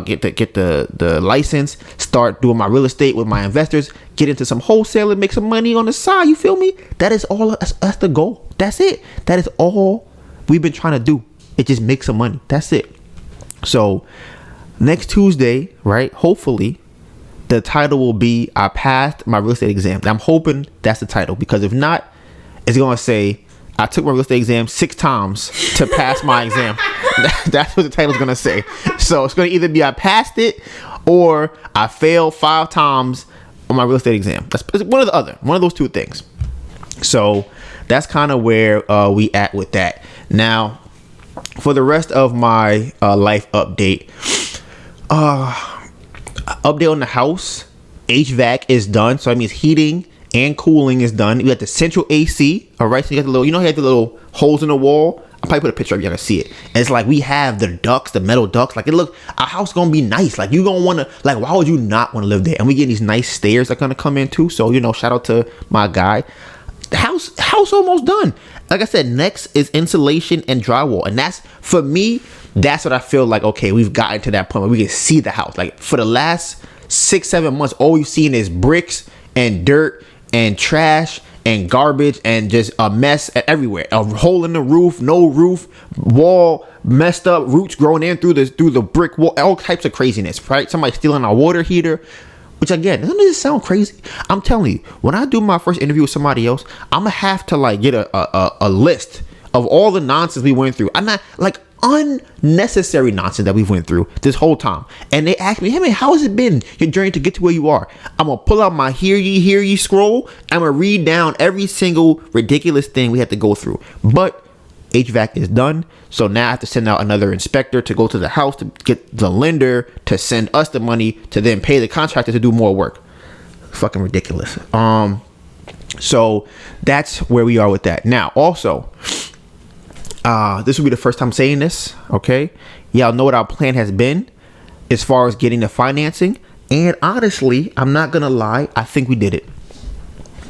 get the license, start doing my real estate with my investors, get into some wholesaling, make some money on the side. You feel me? That is all. That's the goal. That's it. That is all we've been trying to do. It just make some money. That's it. So next Tuesday, right? Hopefully, the title will be I passed my real estate exam. I'm hoping that's the title, because if not, it's gonna say I took my real estate exam 6 times to pass my exam. That's what the title's gonna say. So it's gonna either be I passed it or I failed 5 times on my real estate exam. That's one of those two things. So that's kind of where we at with that. Now, for the rest of my life update, update on the house. HVAC is done, so that means heating and cooling is done. We got the central AC. All right, so you got the little, you have the little holes in the wall. I'll probably put a picture up, y'all can see it. And it's like we have the ducts, the metal ducts. Like, our house gonna be nice. Like, you gonna wanna, like, why would you not want to live there? And we get these nice stairs that are gonna come in too. So, shout out to my guy. The house almost done. Like I said, next is insulation and drywall. And that's, for me, that's what I feel like, okay, we've gotten to that point where we can see the house. Like, for the last 6-7 months, all you've seen is bricks and dirt and trash and garbage and just a mess everywhere. A hole in the roof, no roof, wall messed up, roots growing in through the brick wall, all types of craziness, right? Somebody stealing our water heater, which again, doesn't this sound crazy? I'm telling you, when I do my first interview with somebody else, I'm gonna have to like get a list of all the nonsense we went through. I'm not like unnecessary nonsense that we went through this whole time. And they asked me, hey man, how has it been, your journey to get to where you are? I'm gonna pull out my hear ye scroll. I'm gonna read down every single ridiculous thing we had to go through. But HVAC is done, so now I have to send out another inspector to go to the house to get the lender to send us the money to then pay the contractor to do more work. Fucking ridiculous. So that's where we are with that. Now also, this will be the first time saying this, okay? Y'all know what our plan has been as far as getting the financing. And honestly, I'm not gonna lie, I think we did it.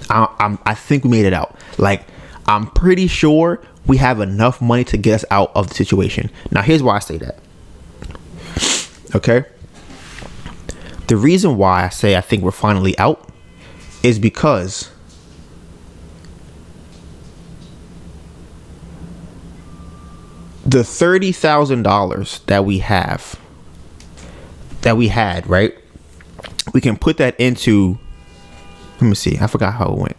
I think we made it out. Like, I'm pretty sure we have enough money to get us out of the situation. Now, here's why I say that. Okay? The reason why I say I think we're finally out is because the $30,000 that we had, right? We can put that into, let me see, I forgot how it went.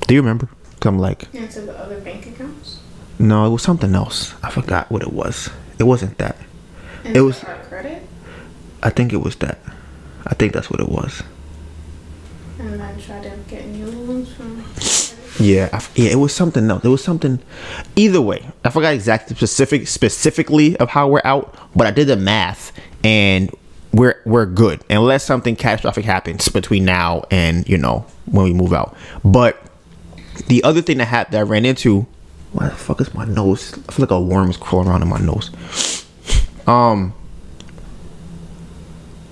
Do you remember? 'Cause I'm like, into the other bank accounts? No, it was something else. I forgot what it was. It wasn't that. Into it was our credit? I think it was that. I think that's what it was. And then try to get new loans from. Yeah, it was something else. It was something. Either way, I forgot exactly specifically of how we're out, but I did the math and we're good unless something catastrophic happens between now and when we move out. But the other thing that I ran into, why the fuck is my nose? I feel like a worm is crawling around in my nose.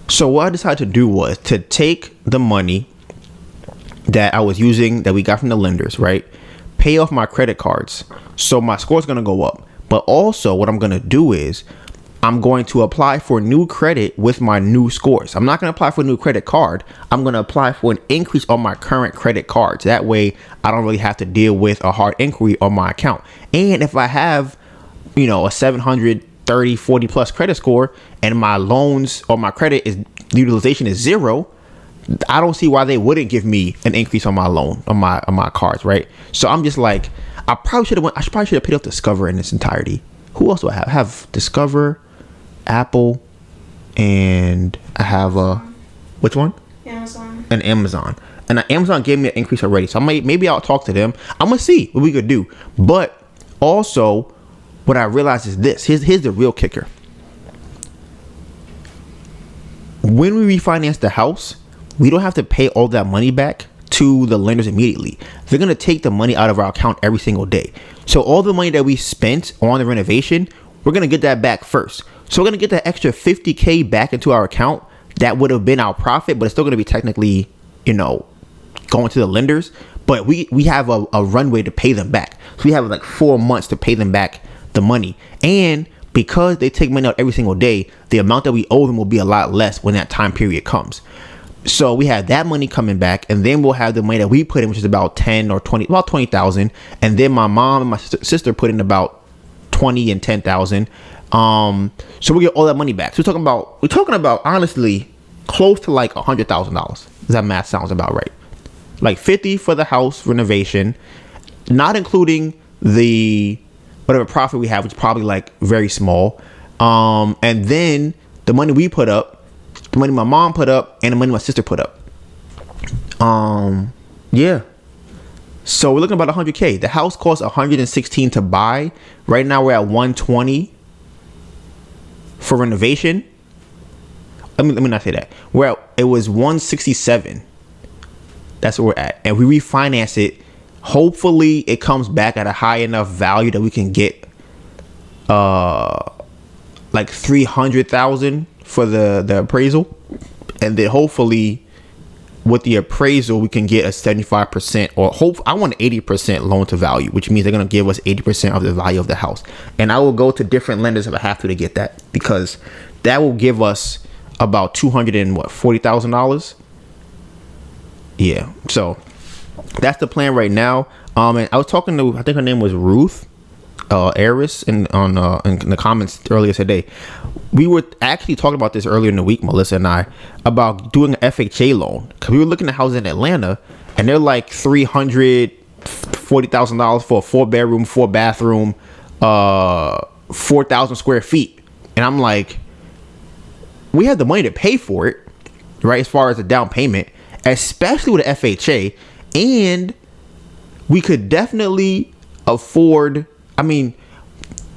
So what I decided to do was to take the money that I was using, that we got from the lenders, right? Pay off my credit cards. So my score is going to go up. But also what I'm going to do is I'm going to apply for new credit with my new scores. I'm not going to apply for a new credit card. I'm going to apply for an increase on my current credit cards. That way I don't really have to deal with a hard inquiry on my account. And if I have, a 730, 40 plus credit score and my loans or my credit utilization is 0, I don't see why they wouldn't give me an increase on my loan, on my cards, right? So I'm just like, I probably should have paid off Discover in its entirety. Who else do I have? I have Discover, Apple, and I have which one? Amazon. And Amazon. And Amazon gave me an increase already. So maybe I'll talk to them. I'm gonna see what we could do. But also, what I realized is this. Here's the real kicker. When we refinance the house, we don't have to pay all that money back to the lenders immediately. They're going to take the money out of our account every single day. So all the money that we spent on the renovation, we're going to get that back first. So we're going to get that extra $50K back into our account. That would have been our profit, but it's still going to be technically, going to the lenders. But we have a runway to pay them back. So we have like 4 months to pay them back the money. And because they take money out every single day, the amount that we owe them will be a lot less when that time period comes. So we have that money coming back, and then we'll have the money that we put in, which is about 10 or 20, about 20,000. And then my mom and my sister put in about 20 and 10,000. So we get all that money back. So we're talking about honestly close to like $100,000. That math sounds about right. like 50 for the house renovation, not including the whatever profit we have, which is probably like very small. And then the money we put up, the money my mom put up, and the money my sister put up. Yeah. So we're looking about 100K. The house costs 116 to buy. Right now we're at 120 for renovation. Let me not say that. It was 167. That's where we're at. And we refinance it. Hopefully it comes back at a high enough value that we can get like 300,000 for the appraisal. And then hopefully with the appraisal we can get a 75% or I want an 80% loan to value, which means they're going to give us 80% of the value of the house. And I will go to different lenders if I have to get that, because that will give us about $240,000. Yeah, so that's the plan right now. And I was talking to, I think her name was Ruth Eris in the comments earlier today. We were actually talking about this earlier in the week, Melissa and I, about doing an FHA loan, because we were looking at houses in Atlanta and they're like $340,000 for a 4-bedroom, 4-bathroom, 4,000 square feet. And I'm like, we have the money to pay for it, right? As far as the down payment, especially with an FHA, and we could definitely afford. I mean,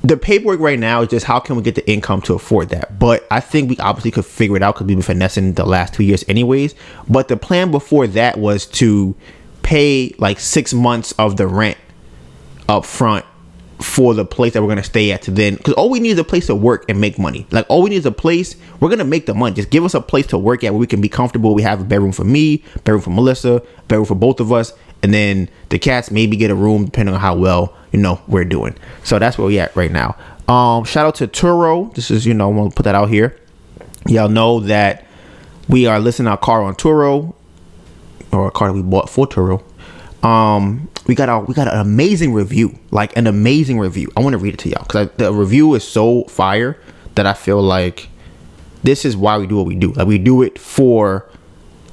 the paperwork right now is just how can we get the income to afford that? But I think we obviously could figure it out because we've been finessing the last 2 years anyways. But the plan before that was to pay like 6 months of the rent up front for the place that we're going to stay at, to then, because all we need is a place to work and make money. Like, all we need is a place. We're going to make the money. Just give us a place to work at where we can be comfortable. We have a bedroom for me, bedroom for Melissa, bedroom for both of us, and then the cats maybe get a room depending on how well we're doing. So that's where we at right now. Shout out to Turo. This is, I want to put that out here. Y'all know that we are listing our car on Turo, or a car that we bought for Turo. We got an amazing review, like an amazing review. I want to read it to y'all because the review is so fire that I feel like this is why we do what we do. Like, we do it for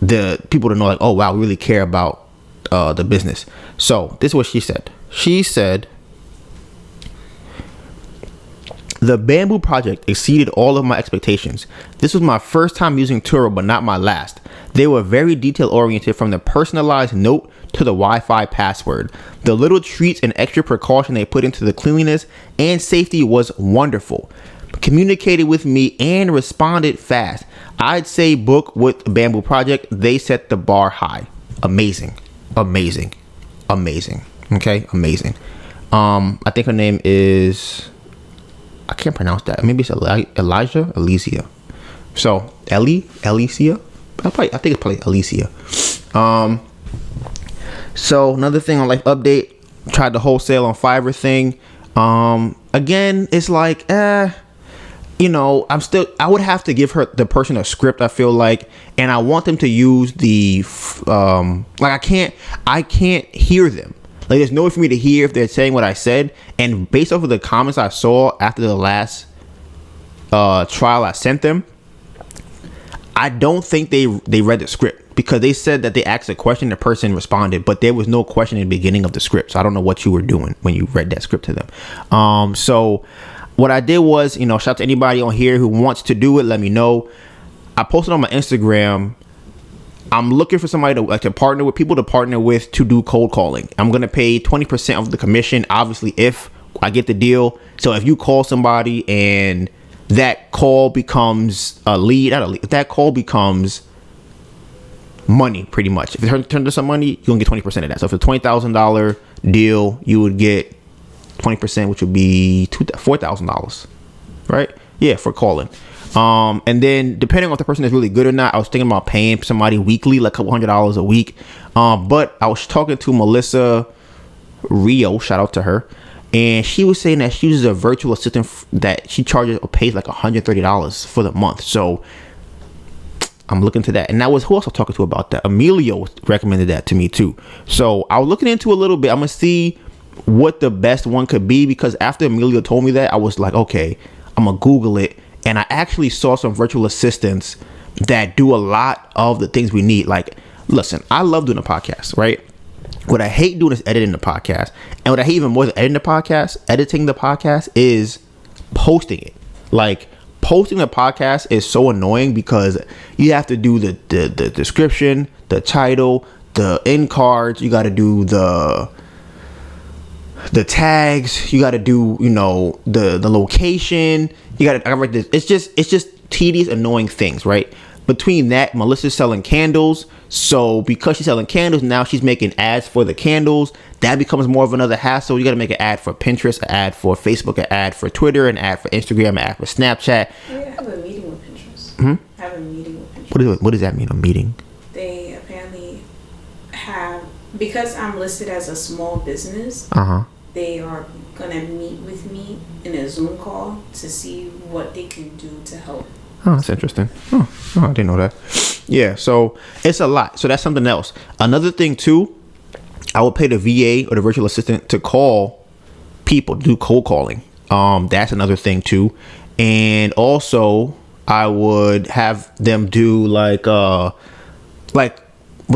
the people to know, like, oh wow, we really care about the business. So this is what she said. She said, the bamboo project exceeded all of my expectations. This was my first time using Turo, but not my last. They were very detail oriented, from the personalized note to the Wi-Fi password. The little treats and extra precaution they put into the cleanliness and safety was wonderful. Communicated with me and responded fast. I'd say book with Bamboo Project. They set the bar high. Amazing. Okay, amazing. I think her name is, I can't pronounce that. Maybe it's Alicia. So Alicia. I think it's probably Alicia. So another thing on life update, tried the wholesale on Fiverr thing. Again, it's like, I would have to give the person a script, I feel like, and I want them to use the, I can't hear them. Like, there's no way for me to hear if they're saying what I said. And based off of the comments I saw after the last trial I sent them, I don't think they read the script, because they said that they asked a question, the person responded, but there was no question in the beginning of the script. So I don't know what you were doing when you read that script to them. So what I did was, shout out to anybody on here who wants to do it. Let me know. I posted on my Instagram. I'm looking for somebody to partner with, people to partner with to do cold calling. I'm going to pay 20% of the commission, obviously, if I get the deal. So if you call somebody and that call becomes a lead, that call becomes money, pretty much. If it turns into some money, you're going to get 20% of that. So if it's a $20,000 deal, you would get 20%, which would be $4,000, right? Yeah, for calling. And then depending on if the person is really good or not, I was thinking about paying somebody weekly, like $200 a week. But I was talking to Melissa Rio, shout out to her, and she was saying that she uses a virtual assistant that she charges or pays like $130 for the month. So I'm looking to that. And that was, who else I was talking to about that? Emilio recommended that to me too. So I was looking into a little bit. I'm gonna see what the best one could be, because after Emilio told me that, I was like, okay, I'm gonna Google it. And I actually saw some virtual assistants that do a lot of the things we need. Like, listen, I love doing a podcast, right? What I hate doing is editing the podcast. And what I hate even more than editing the podcast is posting it. Like, posting the podcast is so annoying because you have to do the description, the title, the end cards. You got to do the tags. You got to do, the location. You got to write this. It's just tedious, annoying things, right? Between that, Melissa's selling candles. So because she's selling candles, now she's making ads for the candles. That becomes more of another hassle. You got to make an ad for Pinterest, an ad for Facebook, an ad for Twitter, an ad for Instagram, an ad for Snapchat. I have a meeting with Pinterest. I have a meeting with Pinterest. What does that mean, a meeting? They apparently have, because I'm listed as a small business, they are going to meet with me in a Zoom call to see what they can do to help. Oh, that's interesting. Oh, I didn't know that. Yeah, so it's a lot. So that's something else. Another thing too, I would pay the VA or the virtual assistant to call people, do cold calling. That's another thing too. And also I would have them do like what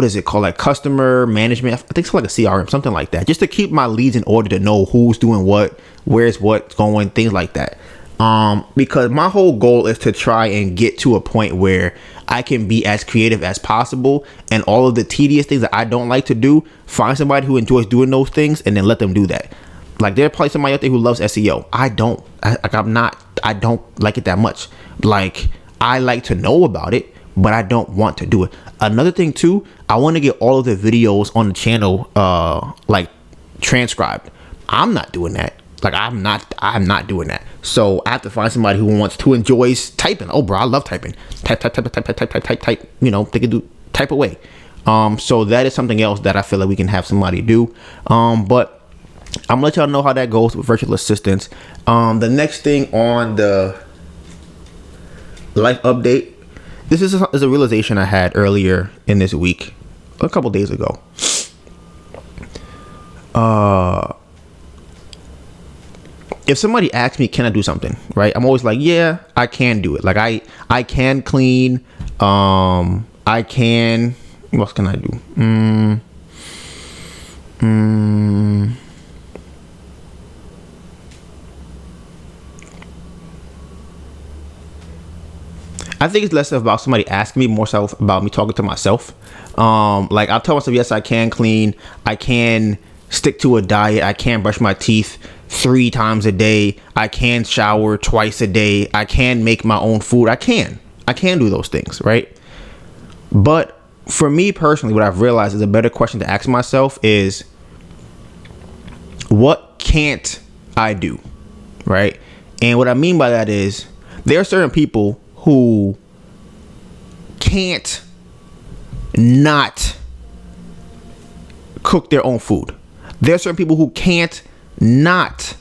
is it called? Like customer management. I think it's like a CRM, something like that. Just to keep my leads in order to know who's doing what, where's what's going, things like that. Because my whole goal is to try and get to a point where I can be as creative as possible, and all of the tedious things that I don't like to do, find somebody who enjoys doing those things and then let them do that. Like, there's probably somebody out there who loves SEO. I don't like it that much. Like, I like to know about it, but I don't want to do it. Another thing too, I want to get all of the videos on the channel, like transcribed. I'm not doing that. Like, I'm not doing that. So I have to find somebody who enjoys typing. Oh, bro, I love typing. Type. They can do type away. So that is something else that I feel like we can have somebody do. But I'm gonna let y'all know how that goes with virtual assistants. The next thing on the life update. This is a realization I had earlier in this week, a couple days ago. If somebody asks me, can I do something, right? I'm always like, yeah, I can do it. Like, I can clean. I can, what can I do? I think it's less about somebody asking me, more so about me talking to myself. Like, I'll tell myself, yes, I can clean. I can stick to a diet. I can brush my teeth 3 times a day. I can shower twice a day. I can make my own food. I can do those things, right? But for me personally, what I've realized is a better question to ask myself is, what can't I do, right? And what I mean by that is, there are certain people who can't not cook their own food. There are certain people who can't not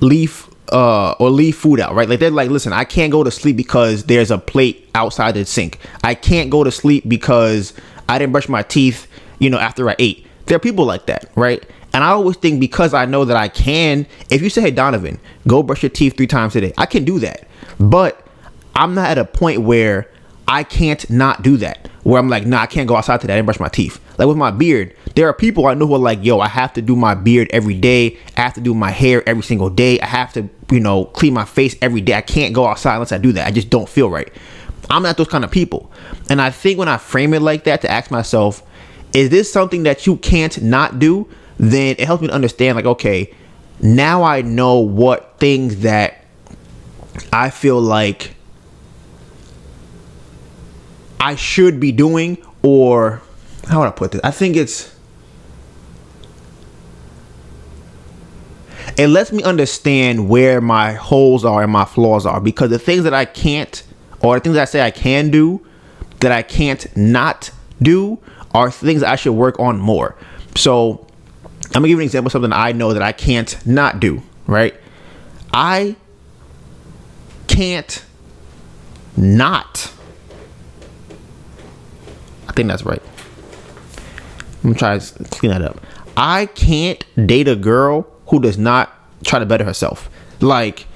leave food out, right? Like, they're like, listen, I can't go to sleep because there's a plate outside the sink. I can't go to sleep because I didn't brush my teeth, after I ate. There are people like that, right? And I always think, because I know that I can, if you say, hey, Donovan, go brush your teeth 3 times a day, I can do that. But I'm not at a point where I can't not do that, where I'm like, nah, I can't go outside today, I didn't brush my teeth. Like, with my beard, there are people I know who are like, yo, I have to do my beard every day. I have to do my hair every single day. I have to, clean my face every day. I can't go outside unless I do that. I just don't feel right. I'm not those kind of people. And I think when I frame it like that, to ask myself, is this something that you can't not do? Then it helps me to understand, like, okay, now I know what things that I feel like I should be doing, or how would I put this? I think it lets me understand where my holes are and my flaws are, because the things that I can't, or the things that I say I can do that I can't not do, are things that I should work on more. So I'm gonna give you an example of something I know that I can't not do, right? I can't not, I think that's right. I'm gonna try to clean that up. I can't date a girl who does not try to better herself. Like,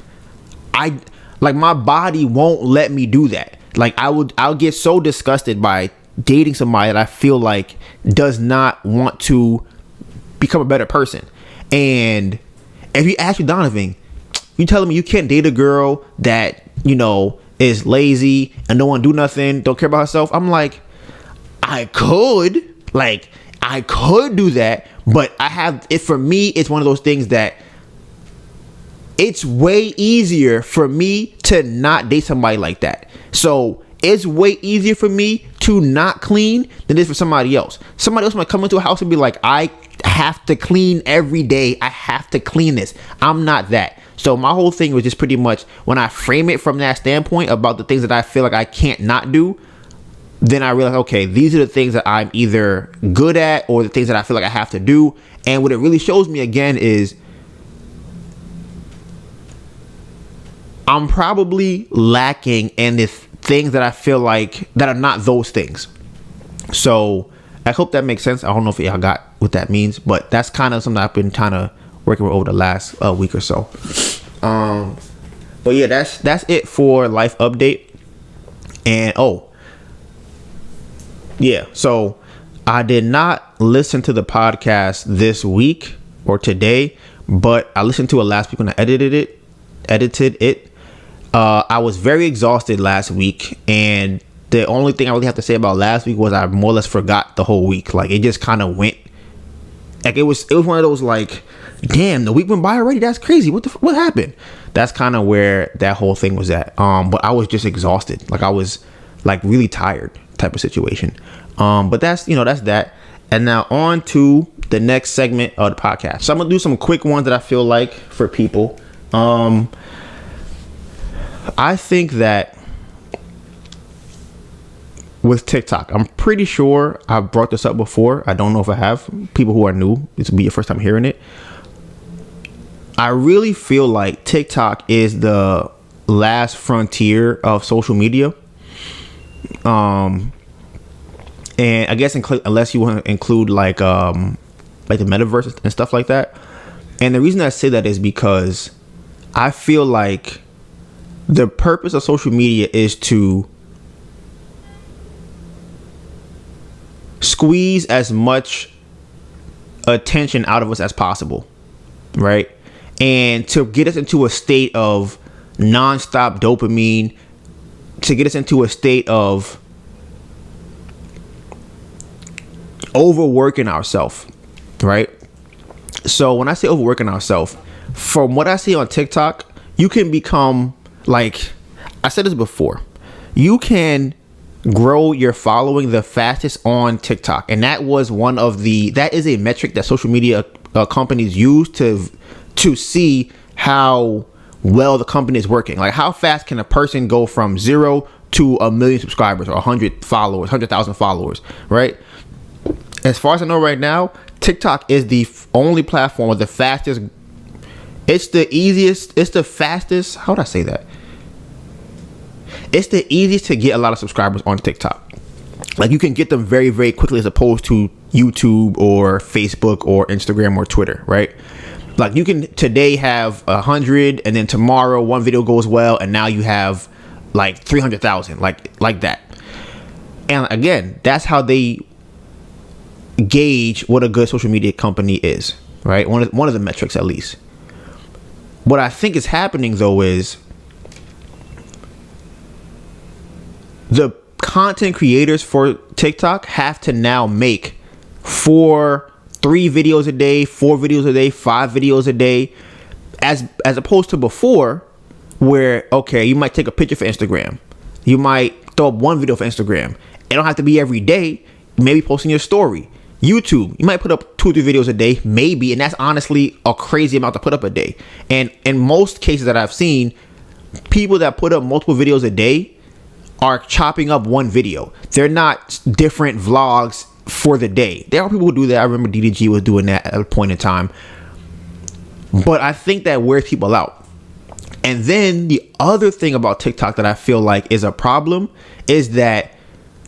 my body won't let me do that. Like, I'll get so disgusted by dating somebody that I feel like does not want to become a better person. And if you ask me, Donovan, you telling me you can't date a girl that, you know, is lazy and don't want to do nothing, don't care about herself? I'm like, I could do that, but I have it. For me, it's one of those things that it's way easier for me to not date somebody like that. So it's way easier for me to not clean than it is for somebody else. Somebody else might come into a house and be like, I have to clean every day. I have to clean this. I'm not that. So my whole thing was just pretty much, when I frame it from that standpoint about the things that I feel like I can't not do, then I realize, okay, these are the things that I'm either good at or the things that I feel like I have to do. And what it really shows me again is I'm probably lacking in the things that I feel like that are not those things. So I hope that makes sense. I don't know if y'all got what that means, but that's kind of something I've been kind of working with over the last week or so. But yeah, that's it for life update. And so I did not listen to the podcast this week or today, but I listened to it last week when I edited it. I was very exhausted last week, and the only thing I really have to say about last week was I more or less forgot the whole week. Like, it just kind of went, like, it was one of those, like, damn, the week went by already. That's crazy. What happened? That's kind of where that whole thing was at. But I was just exhausted. Like, I was like really tired type of situation. But that's that. And now on to the next segment of the podcast. So I'm gonna do some quick ones that I feel like for people. I think that with TikTok, I'm pretty sure I've brought this up before. I don't know if I have. People who are new, this will be your first time hearing it. I really feel like TikTok is the last frontier of social media. And I guess unless you want to include like the metaverse and stuff like that. And the reason I say that is because I feel like the purpose of social media is to squeeze as much attention out of us as possible, right? And to get us into a state of nonstop dopamine, to get us into a state of overworking ourselves, right? So when I say overworking ourselves, from what I see on TikTok, you can become, like I said this before, you can grow your following the fastest on TikTok. And that is a metric that social media companies use to see how well the company is working. Like, how fast can a person go from 0 to 1 million subscribers or 100,000 followers, right? As far as I know right now, TikTok is the only platform with the fastest. It's the fastest. How would I say that? It's the easiest to get a lot of subscribers on TikTok. Like, you can get them very, very quickly as opposed to YouTube or Facebook or Instagram or Twitter, right? Like, you can today have 100, and then tomorrow one video goes well, and now you have like 300,000, like that. And again, that's how they gauge what a good social media company is, right? One of the metrics, at least. What I think is happening though is the content creators for TikTok have to now make 3 videos a day, 4 videos a day, 5 videos a day, as opposed to before, where, okay, you might take a picture for Instagram, you might throw up one video for Instagram. It don't have to be every day. Maybe posting your story. YouTube, you might put up 2 or 3 videos a day, maybe, and that's honestly a crazy amount to put up a day. And in most cases that I've seen, people that put up multiple videos a day are chopping up one video. They're not different vlogs for the day. There are people who do that. I remember DDG was doing that at a point in time. But I think that wears people out. And then the other thing about TikTok that I feel like is a problem is that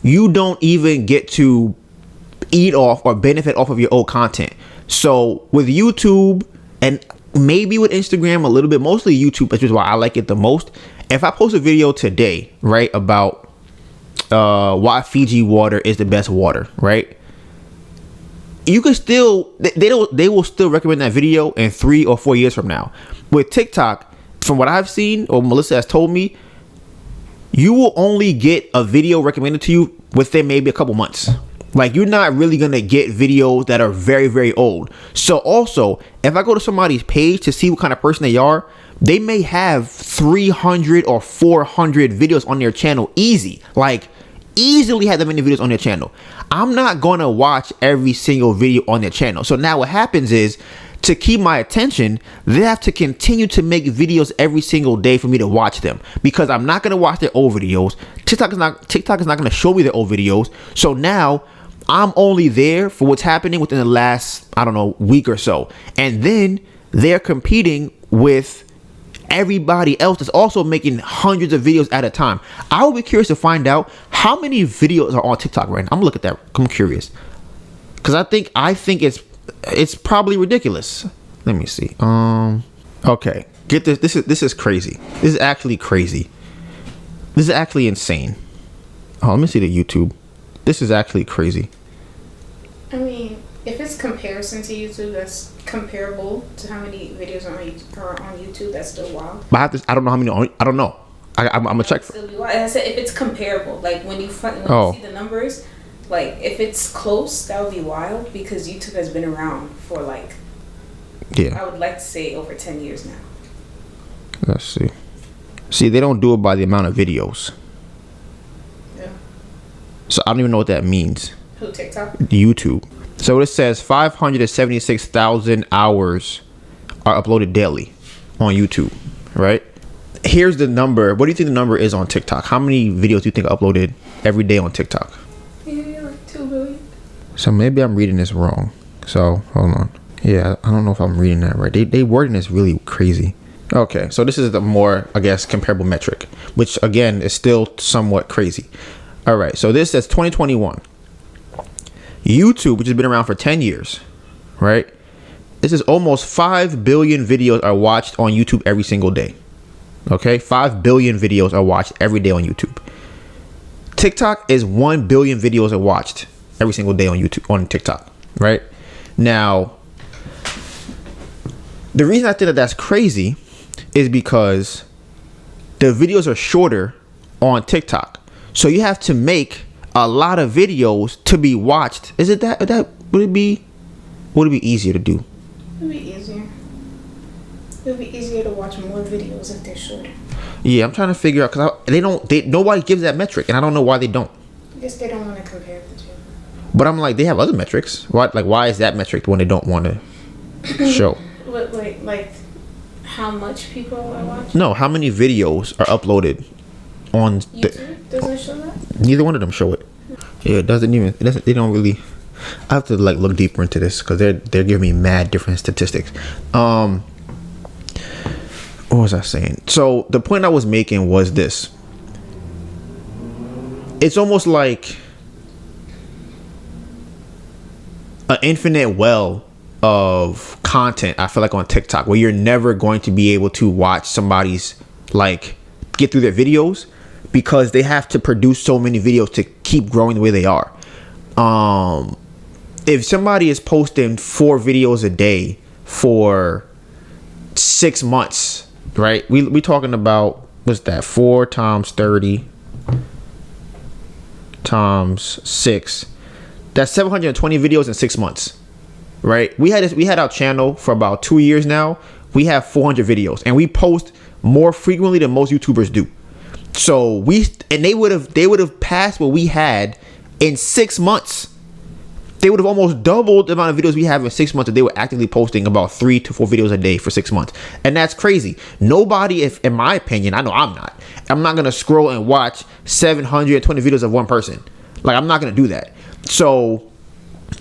you don't even get to eat off or benefit off of your old content. So with YouTube and maybe with Instagram a little bit, mostly YouTube, which is why I like it the most. If I post a video today, right, about why Fiji water is the best water, right? You can still, they will still recommend that video in 3 or 4 years from now. With TikTok, from what I've seen or Melissa has told me, you will only get a video recommended to you within maybe a couple months. Like, you're not really gonna get videos that are very, very old. So also, if I go to somebody's page to see what kind of person they are, they may have 300 or 400 videos on their channel easily have that many videos on their channel. I'm not gonna watch every single video on their channel. So now what happens is, to keep my attention, they have to continue to make videos every single day for me to watch them, because I'm not gonna watch their old videos. TikTok is not gonna show me their old videos. So now I'm only there for what's happening within the last, I don't know, week or so. And then they're competing with everybody else that's also making hundreds of videos at a time. I would be curious to find out how many videos are on TikTok right now. I'm gonna look at that. I'm curious, because I think it's probably ridiculous. Let me see. Okay, get this. This is crazy. This is actually crazy. This is actually insane. Oh, let me see the YouTube. This is actually crazy. I mean, if it's comparison to YouTube, that's comparable to how many videos are on YouTube. That's still wild. But I don't know how many. I don't know. I'm gonna check. I said if it's comparable, like when you see the numbers, like if it's close, that would be wild, because YouTube has been around for I would like to say over 10 years now. Let's see. See, they don't do it by the amount of videos. Yeah. So I don't even know what that means. Who, TikTok? YouTube. So it says 576,000 hours are uploaded daily on YouTube, right? Here's the number. What do you think the number is on TikTok? How many videos do you think are uploaded every day on TikTok? Yeah, like 2 billion. So maybe I'm reading this wrong. So hold on. Yeah, I don't know if I'm reading that right. They wording this really crazy. Okay, so this is the more, I guess, comparable metric, which again is still somewhat crazy. All right, so this says 2021. YouTube, which has been around for 10 years, right? This is almost 5 billion videos are watched on YouTube every single day. Okay, 5 billion videos are watched every day on YouTube. TikTok is 1 billion videos are watched every single day on YouTube, on TikTok, right? Now, the reason I think that that's crazy is because the videos are shorter on TikTok. So you have to make a lot of videos to be watched. Is it that would it be easier to do? It would be easier. It would be easier to watch more videos if they're shorter. Yeah, I'm trying to figure out, because nobody gives that metric, and I don't know why they don't. I guess they don't want to compare the two. But I'm like, they have other metrics. Why is that metric the one they don't want to show? Wait, like how much people are watching? No, how many videos are uploaded on YouTube? Doesn't it show that? Neither one of them show it. Yeah, it doesn't. They don't really. I have to look deeper into this, because they're giving me mad different statistics. What was I saying? So the point I was making was this. It's almost like an infinite well of content, I feel like, on TikTok, where you're never going to be able to watch somebody's get through their videos, because they have to produce so many videos to keep growing the way they are. If somebody is posting 4 videos a day for 6 months, right? We talking about, what's that? 4 times 30 times 6. That's 720 videos in 6 months, right? We had our channel for about 2 years now. We have 400 videos, and we post more frequently than most YouTubers do. So they would have passed what we had in 6 months. They would have almost doubled the amount of videos we have in 6 months if they were actively posting about 3 to 4 videos a day for 6 months. And that's crazy. Nobody, in my opinion, I know I'm not going to scroll and watch 720 videos of one person. I'm not going to do that. So,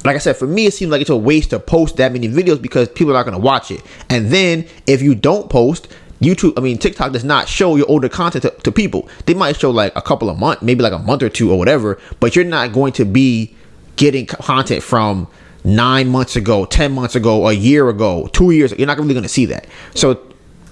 like I said, for me, it seems like it's a waste to post that many videos, because people are not going to watch it. And then if you don't post, TikTok does not show your older content to people. They might show a couple of months, maybe a month or 2 or whatever, but you're not going to be getting content from 9 months ago, 10 months ago, a year ago, 2 years. You're not really going to see that. So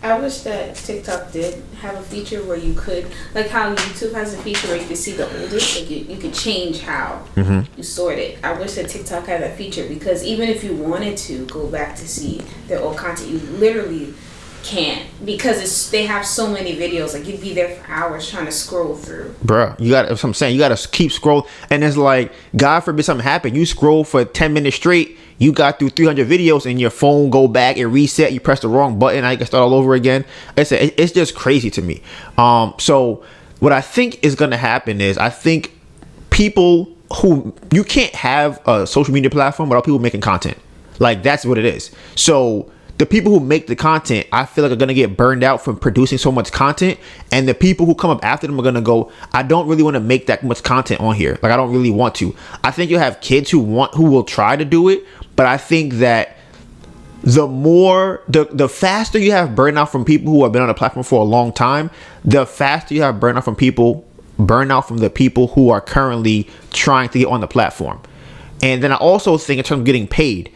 I wish that TikTok did have a feature where you could, like how YouTube has a feature where you could see the oldest, like you could change how you sort it. I wish that TikTok had that feature, because even if you wanted to go back to see their old content, you literally can't, because they have so many videos. Like, you'd be there for hours trying to scroll through. Bruh, that's what I'm saying. You got to keep scrolling. And it's like, God forbid something happen. You scroll for 10 minutes straight. You got through 300 videos and your phone go back and reset. You press the wrong button. I can start all over again. It's just crazy to me. So what I think is going to happen is, I think people who, you can't have a social media platform without people making content. Like, that's what it is. So the people who make the content, I feel like, are going to get burned out from producing so much content. And the people who come up after them are going to go, I don't really want to make that much content on here. Like, I don't really want to. I think you'll have kids who will try to do it. But I think that the faster you have burnout from people who have been on the platform for a long time, the faster you have burnout from the people who are currently trying to get on the platform. And then I also think, in terms of getting paid,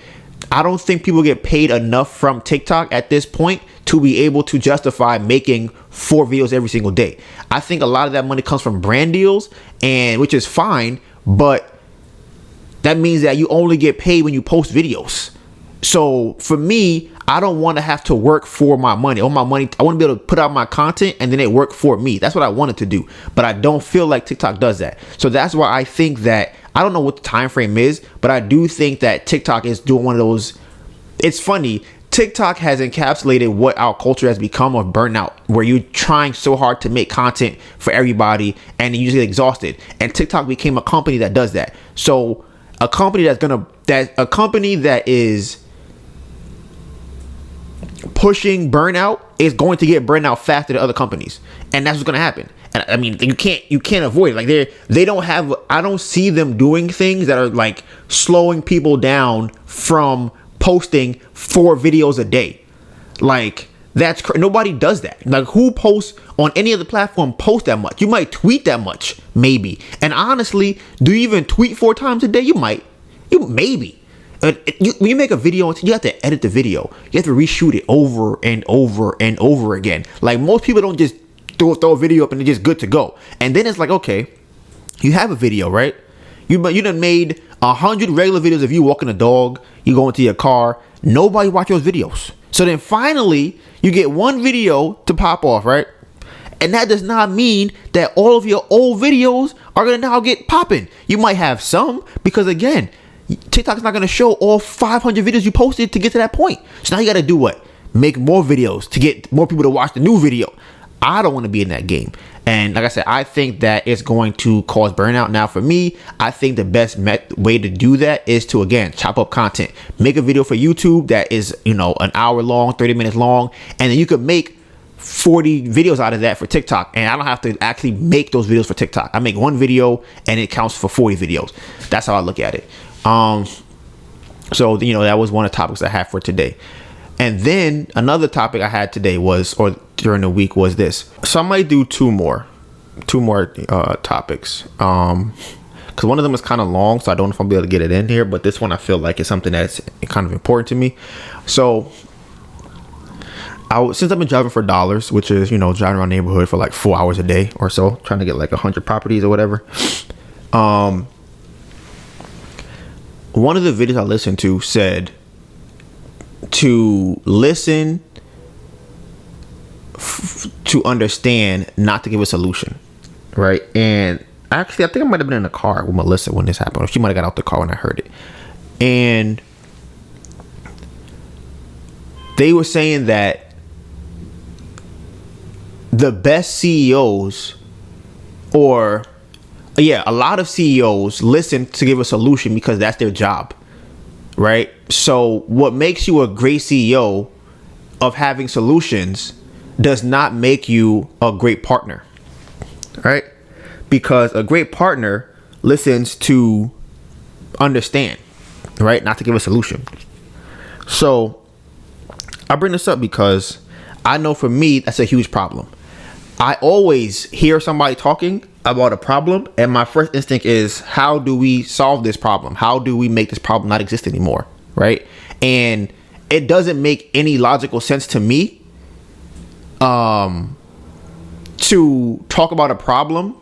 I don't think people get paid enough from TikTok at this point to be able to justify making 4 videos every single day. I think a lot of that money comes from brand deals, and which is fine, but that means that you only get paid when you post videos. So for me, I don't want to have to work for my money. I want to be able to put out my content and then it work for me. That's what I wanted to do. But I don't feel like TikTok does that. So that's why I think that, I don't know what the time frame is, but I do think that TikTok is doing one of those. It's funny. TikTok has encapsulated what our culture has become of burnout, where you're trying so hard to make content for everybody and you just get exhausted. And TikTok became a company that does that. So a company that is pushing burnout is going to get burnout faster than other companies, and that's what's going to happen. And I mean, you can't avoid it. Like, they don't have, I don't see them doing things that are like slowing people down from posting 4 videos a day. Like, that's nobody does that. Like, who posts on any other platform post that much? You might tweet that much, maybe. And honestly, do you even tweet 4 times a day? You maybe. When you make a video, you have to edit the video. You have to reshoot it over and over and over again. Like, most people don't just throw a video up and it's just good to go. And then it's like, okay, you have a video, right? You done made 100 regular videos of you walking a dog, you go into your car. Nobody watch those videos. So then finally, you get one video to pop off, right? And that does not mean that all of your old videos are going to now get popping. You might have some, because again, TikTok's not going to show all 500 videos you posted to get to that point. So now you got to do what? Make more videos to get more people to watch the new video. I don't want to be in that game. And like I said, I think that it's going to cause burnout. Now, for me, I think the best way to do that is to, again, chop up content. Make a video for YouTube that is, an hour long, 30 minutes long. And then you could make 40 videos out of that for TikTok. And I don't have to actually make those videos for TikTok. I make one video and it counts for 40 videos. That's how I look at it. So, that was one of the topics I had for today. And then another topic I had today during the week was this. So I might do two more topics. Because one of them is kind of long, so I don't know if I'll be able to get it in here. But this one I feel like is something that's kind of important to me. So since I've been driving for dollars, which is, driving around the neighborhood for like 4 hours a day or so, trying to get like 100 properties or whatever. One of the videos I listened to said to listen to understand, not to give a solution, right? And actually, I think I might have been in the car with Melissa when this happened. She might have got out the car when I heard it. And they were saying that the best CEOs, a lot of CEOs listen to give a solution because that's their job, right? So what makes you a great CEO of having solutions does not make you a great partner, right? Because a great partner listens to understand, right? Not to give a solution. So I bring this up because I know for me, that's a huge problem. I always hear somebody talking about a problem, and my first instinct is, how do we solve this problem? How do we make this problem not exist anymore, right? And it doesn't make any logical sense to me to talk about a problem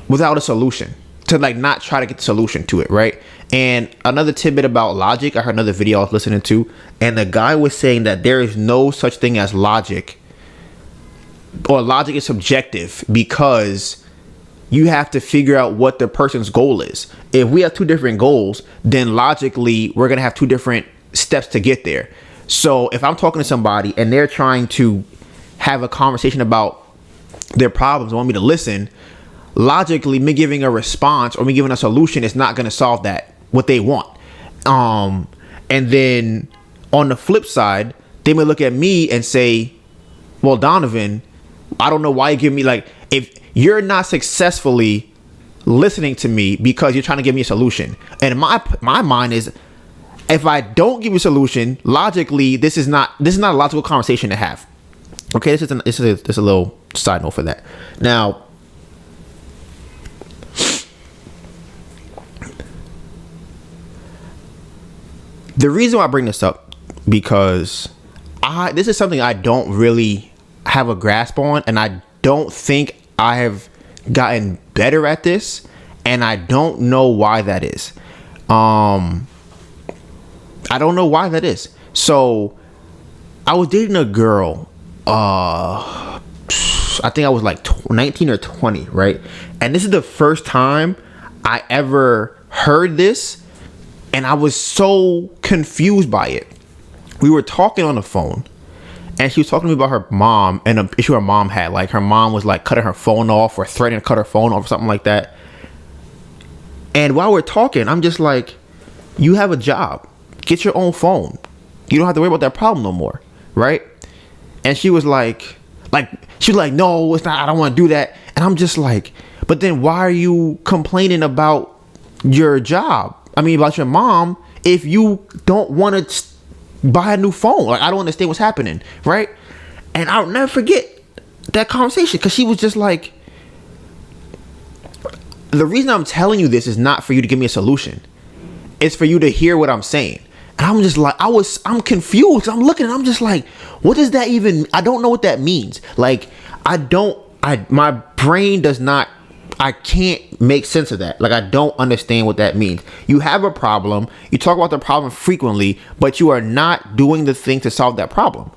without a solution, to like not try to get the solution to it, right? And another tidbit about logic, I heard another video I was listening to, and the guy was saying that there is no such thing as logic, or logic is subjective, because you have to figure out what the person's goal is. If we have two different goals, then logically we're gonna have two different steps to get there. So if I'm talking to somebody and they're trying to have a conversation about their problems, want me to listen, logically me giving a response or me giving a solution is not going to solve that, what they want. And then on the flip side, they may look at me and say, well, Donovan, I don't know why you give me, like, if you're not successfully listening to me because you're trying to give me a solution. And my mind is, if I don't give you a solution, logically, this is not a logical conversation to have. Okay, this is a little side note for that. Now, the reason why I bring this up, because this is something I don't really have a grasp on, and I don't think I have gotten better at this, and I don't know why that is. I don't know why that is. So I was dating a girl, I think I was like 19 or 20, right? And this is the first time I ever heard this, and I was so confused by it. We were talking on the phone, and she was talking to me about her mom and an issue her mom had. Like, her mom was like cutting her phone off or threatening to cut her phone off or something like that. And while we're talking, I'm just like, you have a job. Get your own phone. You don't have to worry about that problem no more, right? And she was like, no, it's not. I don't want to do that. And I'm just like, but then why are you complaining about your job? I mean, about your mom, if you don't want to buy a new phone. Like, I don't understand what's happening, right? And I'll never forget that conversation, because she was just like, the reason I'm telling you this is not for you to give me a solution. It's for you to hear what I'm saying. And I'm just like, I'm confused. I'm looking and I'm just like, what does that even, I don't know what that means. Like, my brain does not, I can't make sense of that. Like, I don't understand what that means. You have a problem. You talk about the problem frequently, but you are not doing the thing to solve that problem.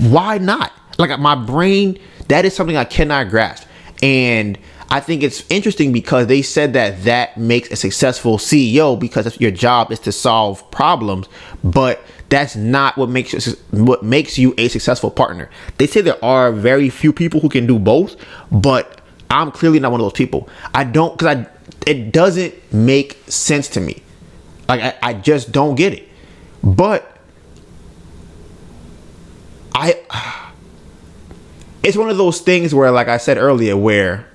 Why not? Like, my brain, that is something I cannot grasp. And I think it's interesting because they said that makes a successful CEO, because your job is to solve problems, but that's not what makes you a successful partner. They say there are very few people who can do both, but I'm clearly not one of those people. It doesn't make sense to me. Like, I just don't get it. But it's one of those things where, like I said earlier, where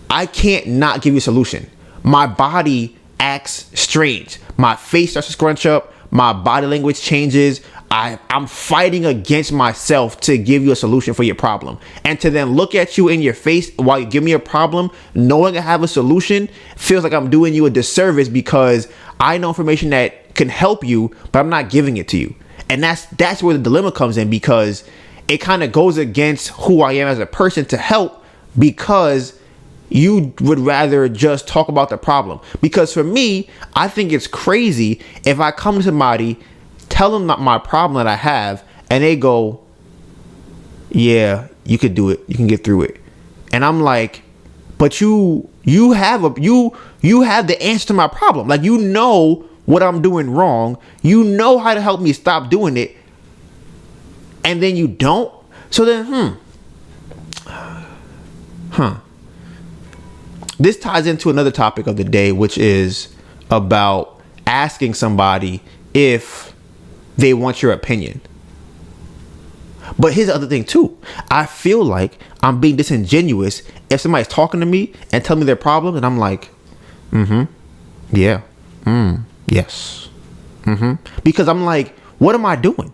I can't not give you a solution. My body acts strange. My face starts to scrunch up. My body language changes. I'm fighting against myself to give you a solution for your problem. And to then look at you in your face while you give me a problem, knowing I have a solution, feels like I'm doing you a disservice, because I know information that can help you, but I'm not giving it to you. And that's where the dilemma comes in, because it kind of goes against who I am as a person to help, because you would rather just talk about the problem. Because for me, I think it's crazy if I come to somebody, tell them my problem that I have, and they go, yeah, you could do it, you can get through it. And I'm like, but you have the answer to my problem. Like, you know what I'm doing wrong, you know how to help me stop doing it, and then you don't. So then this ties into another topic of the day, which is about asking somebody if they want your opinion. But here's the other thing too. I feel like I'm being disingenuous if somebody's talking to me and telling me their problem, and I'm like, yeah, yes, because I'm like, what am I doing?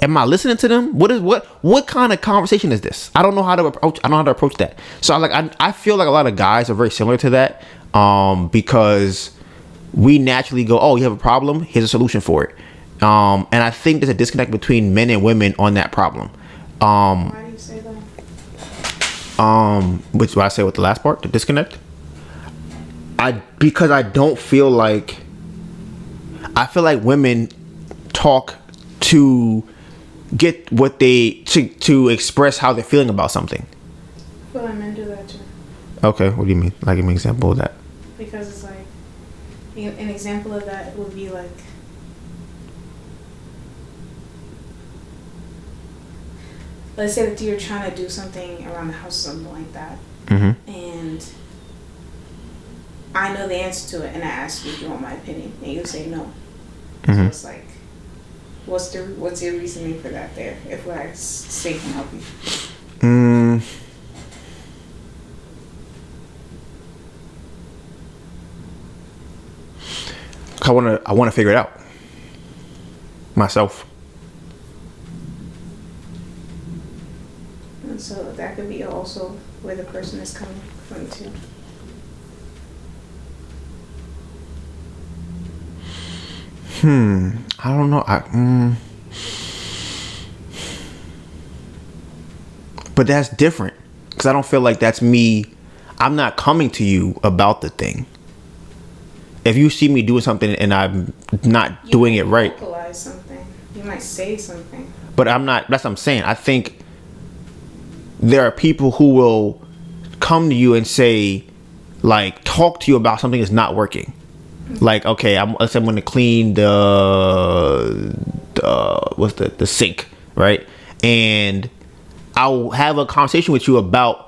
Am I listening to them? What kind of conversation is this? I don't know how to approach that. So I feel like a lot of guys are very similar to that, because we naturally go, oh, you have a problem, here's a solution for it. And I think there's a disconnect between men and women on that problem. Why do you say that? Which what I say with the last part, the disconnect. Because I don't feel like, I feel like women talk to get what they to express how they're feeling about something. I feel like men do that too. Okay, what do you mean? Like, give me an example of that. Because it's like, an example of that would be like, let's say that you're trying to do something around the house or something like that, and I know the answer to it, and I ask you if you want my opinion, and you say no. So it's like, what's your reasoning for that there? If what I say can help you. I wanna figure it out myself. And so that could be also where the person is coming from too. I don't know. But that's different, because I don't feel like that's me. I'm not coming to you about the thing. If you see me doing something and I'm not doing it right, vocalize something. You might say something. But I'm not. That's what I'm saying. I think there are people who will come to you and say, like, talk to you about something that's not working. Like, okay, let's say I'm going to clean the sink, right? And I'll have a conversation with you about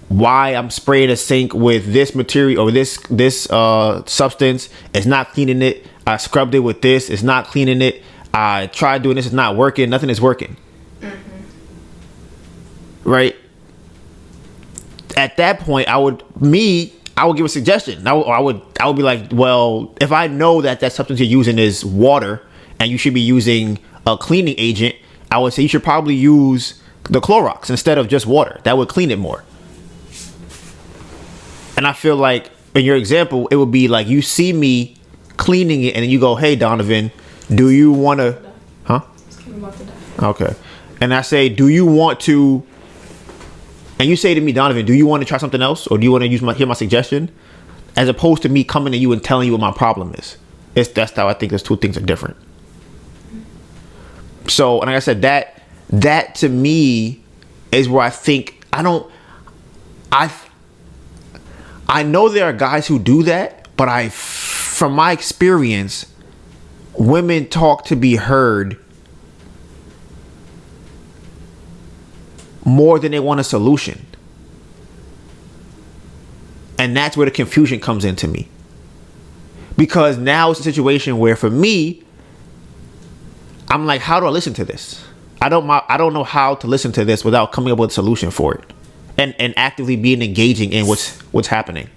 why I'm spraying a sink with this material or this substance. It's not cleaning it. I scrubbed it with this. It's not cleaning it. I tried doing this. It's not working. Nothing is working. Right? At that point, I would give a suggestion. I would be like, well, if I know that substance you're using is water and you should be using a cleaning agent, I would say you should probably use the Clorox instead of just water. That would clean it more. And I feel like in your example, it would be like you see me cleaning it and then you go, hey, Donovan, do you want to... Huh? Okay. And I say, do you want to... And you say to me, Donovan, do you want to try something else? Or do you want to hear my suggestion? As opposed to me coming to you and telling you what my problem is. That's how I think those two things are different. So, and like I said, that to me is where I think I know there are guys who do that, but from my experience, women talk to be heard more than they want a solution. And that's where the confusion comes into me. Because now it's a situation where for me, I'm like, how do I listen to this? I don't know how to listen to this without coming up with a solution for it. And actively being engaging in what's happening.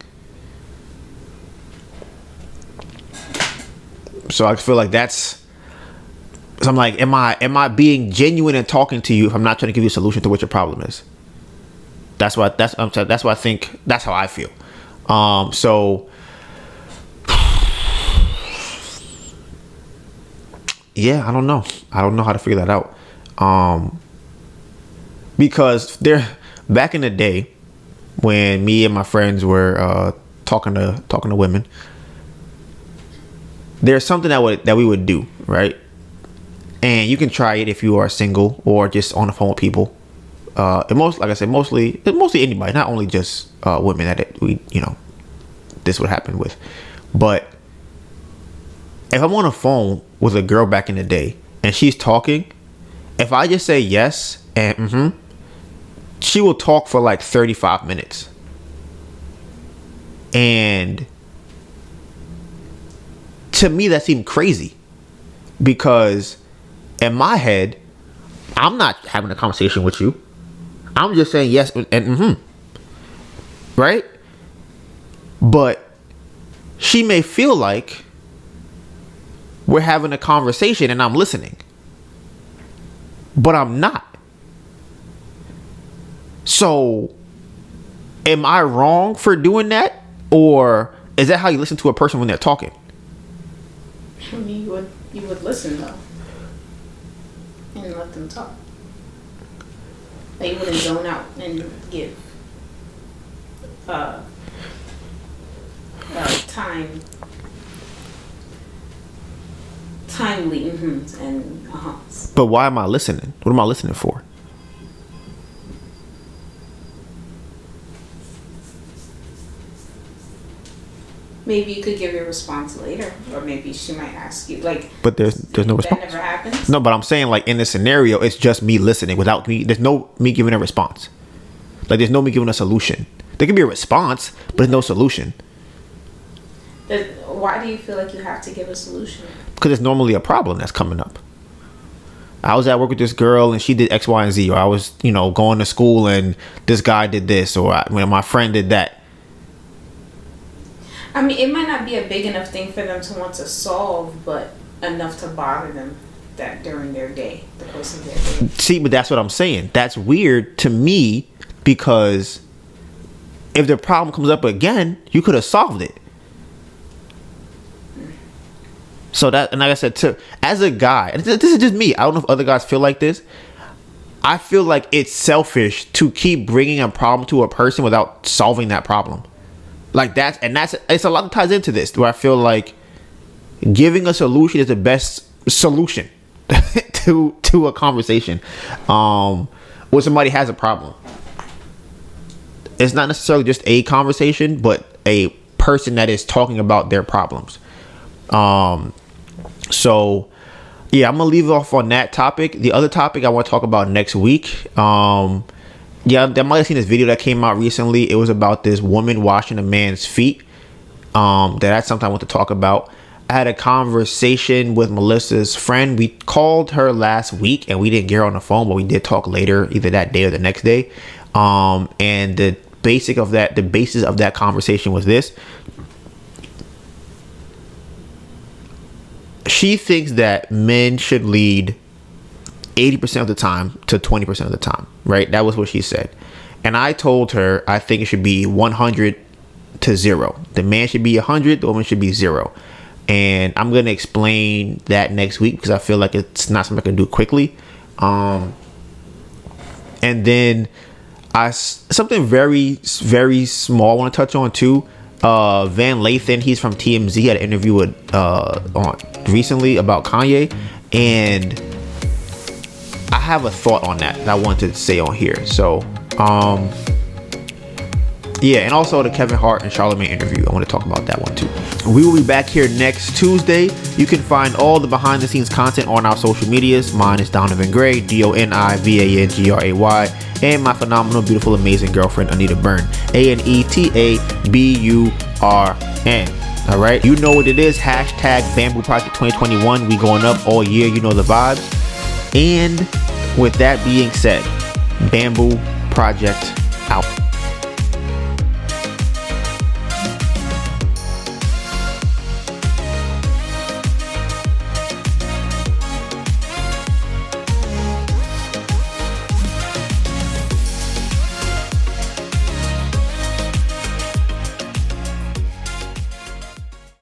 So I feel like so I'm like, am I being genuine and talking to you if I'm not trying to give you a solution to what your problem is? That's why I think that's how I feel. So yeah, I don't know how to figure that out. Because back in the day when me and my friends were talking to women, there's something that we would do, right? And you can try it if you are single or just on the phone with people. And mostly anybody, not only just women that this would happen with. But if I'm on a phone with a girl back in the day and she's talking, if I just say yes and she will talk for like 35 minutes. And to me, that seemed crazy because in my head, I'm not having a conversation with you. I'm just saying yes and right? But she may feel like we're having a conversation and I'm listening. But I'm not. So, am I wrong for doing that? Or is that how you listen to a person when they're talking? I mean, you would listen though, and let them talk. Like you wouldn't zone out and give timely mm-hs and uh-hs. But why am I listening? What am I listening for? Maybe you could give your response later, or maybe she might ask you like. But there's no response. That never happens. No, but I'm saying like in this scenario, it's just me listening without me. There's no me giving a response. Like there's no me giving a solution. There could be a response, but there's no solution. Why do you feel like you have to give a solution? Because it's normally a problem that's coming up. I was at work with this girl and she did X, Y, and Z, or I was, going to school and this guy did this, or my friend did that. I mean, it might not be a big enough thing for them to want to solve, but enough to bother them that during their day, the course of their day. See, but that's what I'm saying. That's weird to me because if the problem comes up again, you could have solved it. So that, and like I said, as a guy, and this is just me. I don't know if other guys feel like this. I feel like it's selfish to keep bringing a problem to a person without solving that problem. Like it's a lot that ties into this, where I feel like giving a solution is the best solution to a conversation where somebody has a problem. It's not necessarily just a conversation, but a person that is talking about their problems. So yeah, I'm gonna leave off on that topic. The other topic I want to talk about next week. Yeah, I might have seen this video that came out recently. It was about this woman washing a man's feet. That's something I want to talk about. I had a conversation with Melissa's friend. We called her last week and we didn't get her on the phone, but we did talk later, either that day or the next day. And the basis of that conversation was this. She thinks that men should lead 80% of the time to 20% of the time, right? That was what she said. And I told her I think it should be 100 to 0. The man should be 100, the woman should be 0. And I'm going to explain that next week because I feel like it's not something I can do quickly. And then something very, very small I want to touch on too. Van Lathan, he's from TMZ, had an interview with recently about Kanye, and I have a thought on that I wanted to say on here. So yeah, and also the Kevin Hart and Charlamagne interview, I want to talk about that one too. We will be back here next Tuesday. You can find all the behind the scenes content on our social medias. Mine is Donovan Gray, DONIVANGRAY, and my phenomenal, beautiful, amazing girlfriend Anita Byrne, ANETABURN. All right, you know what it is. Hashtag Bamboo Project 2021. We going up all year. You know the vibes. And with that being said, Bamboo Project out.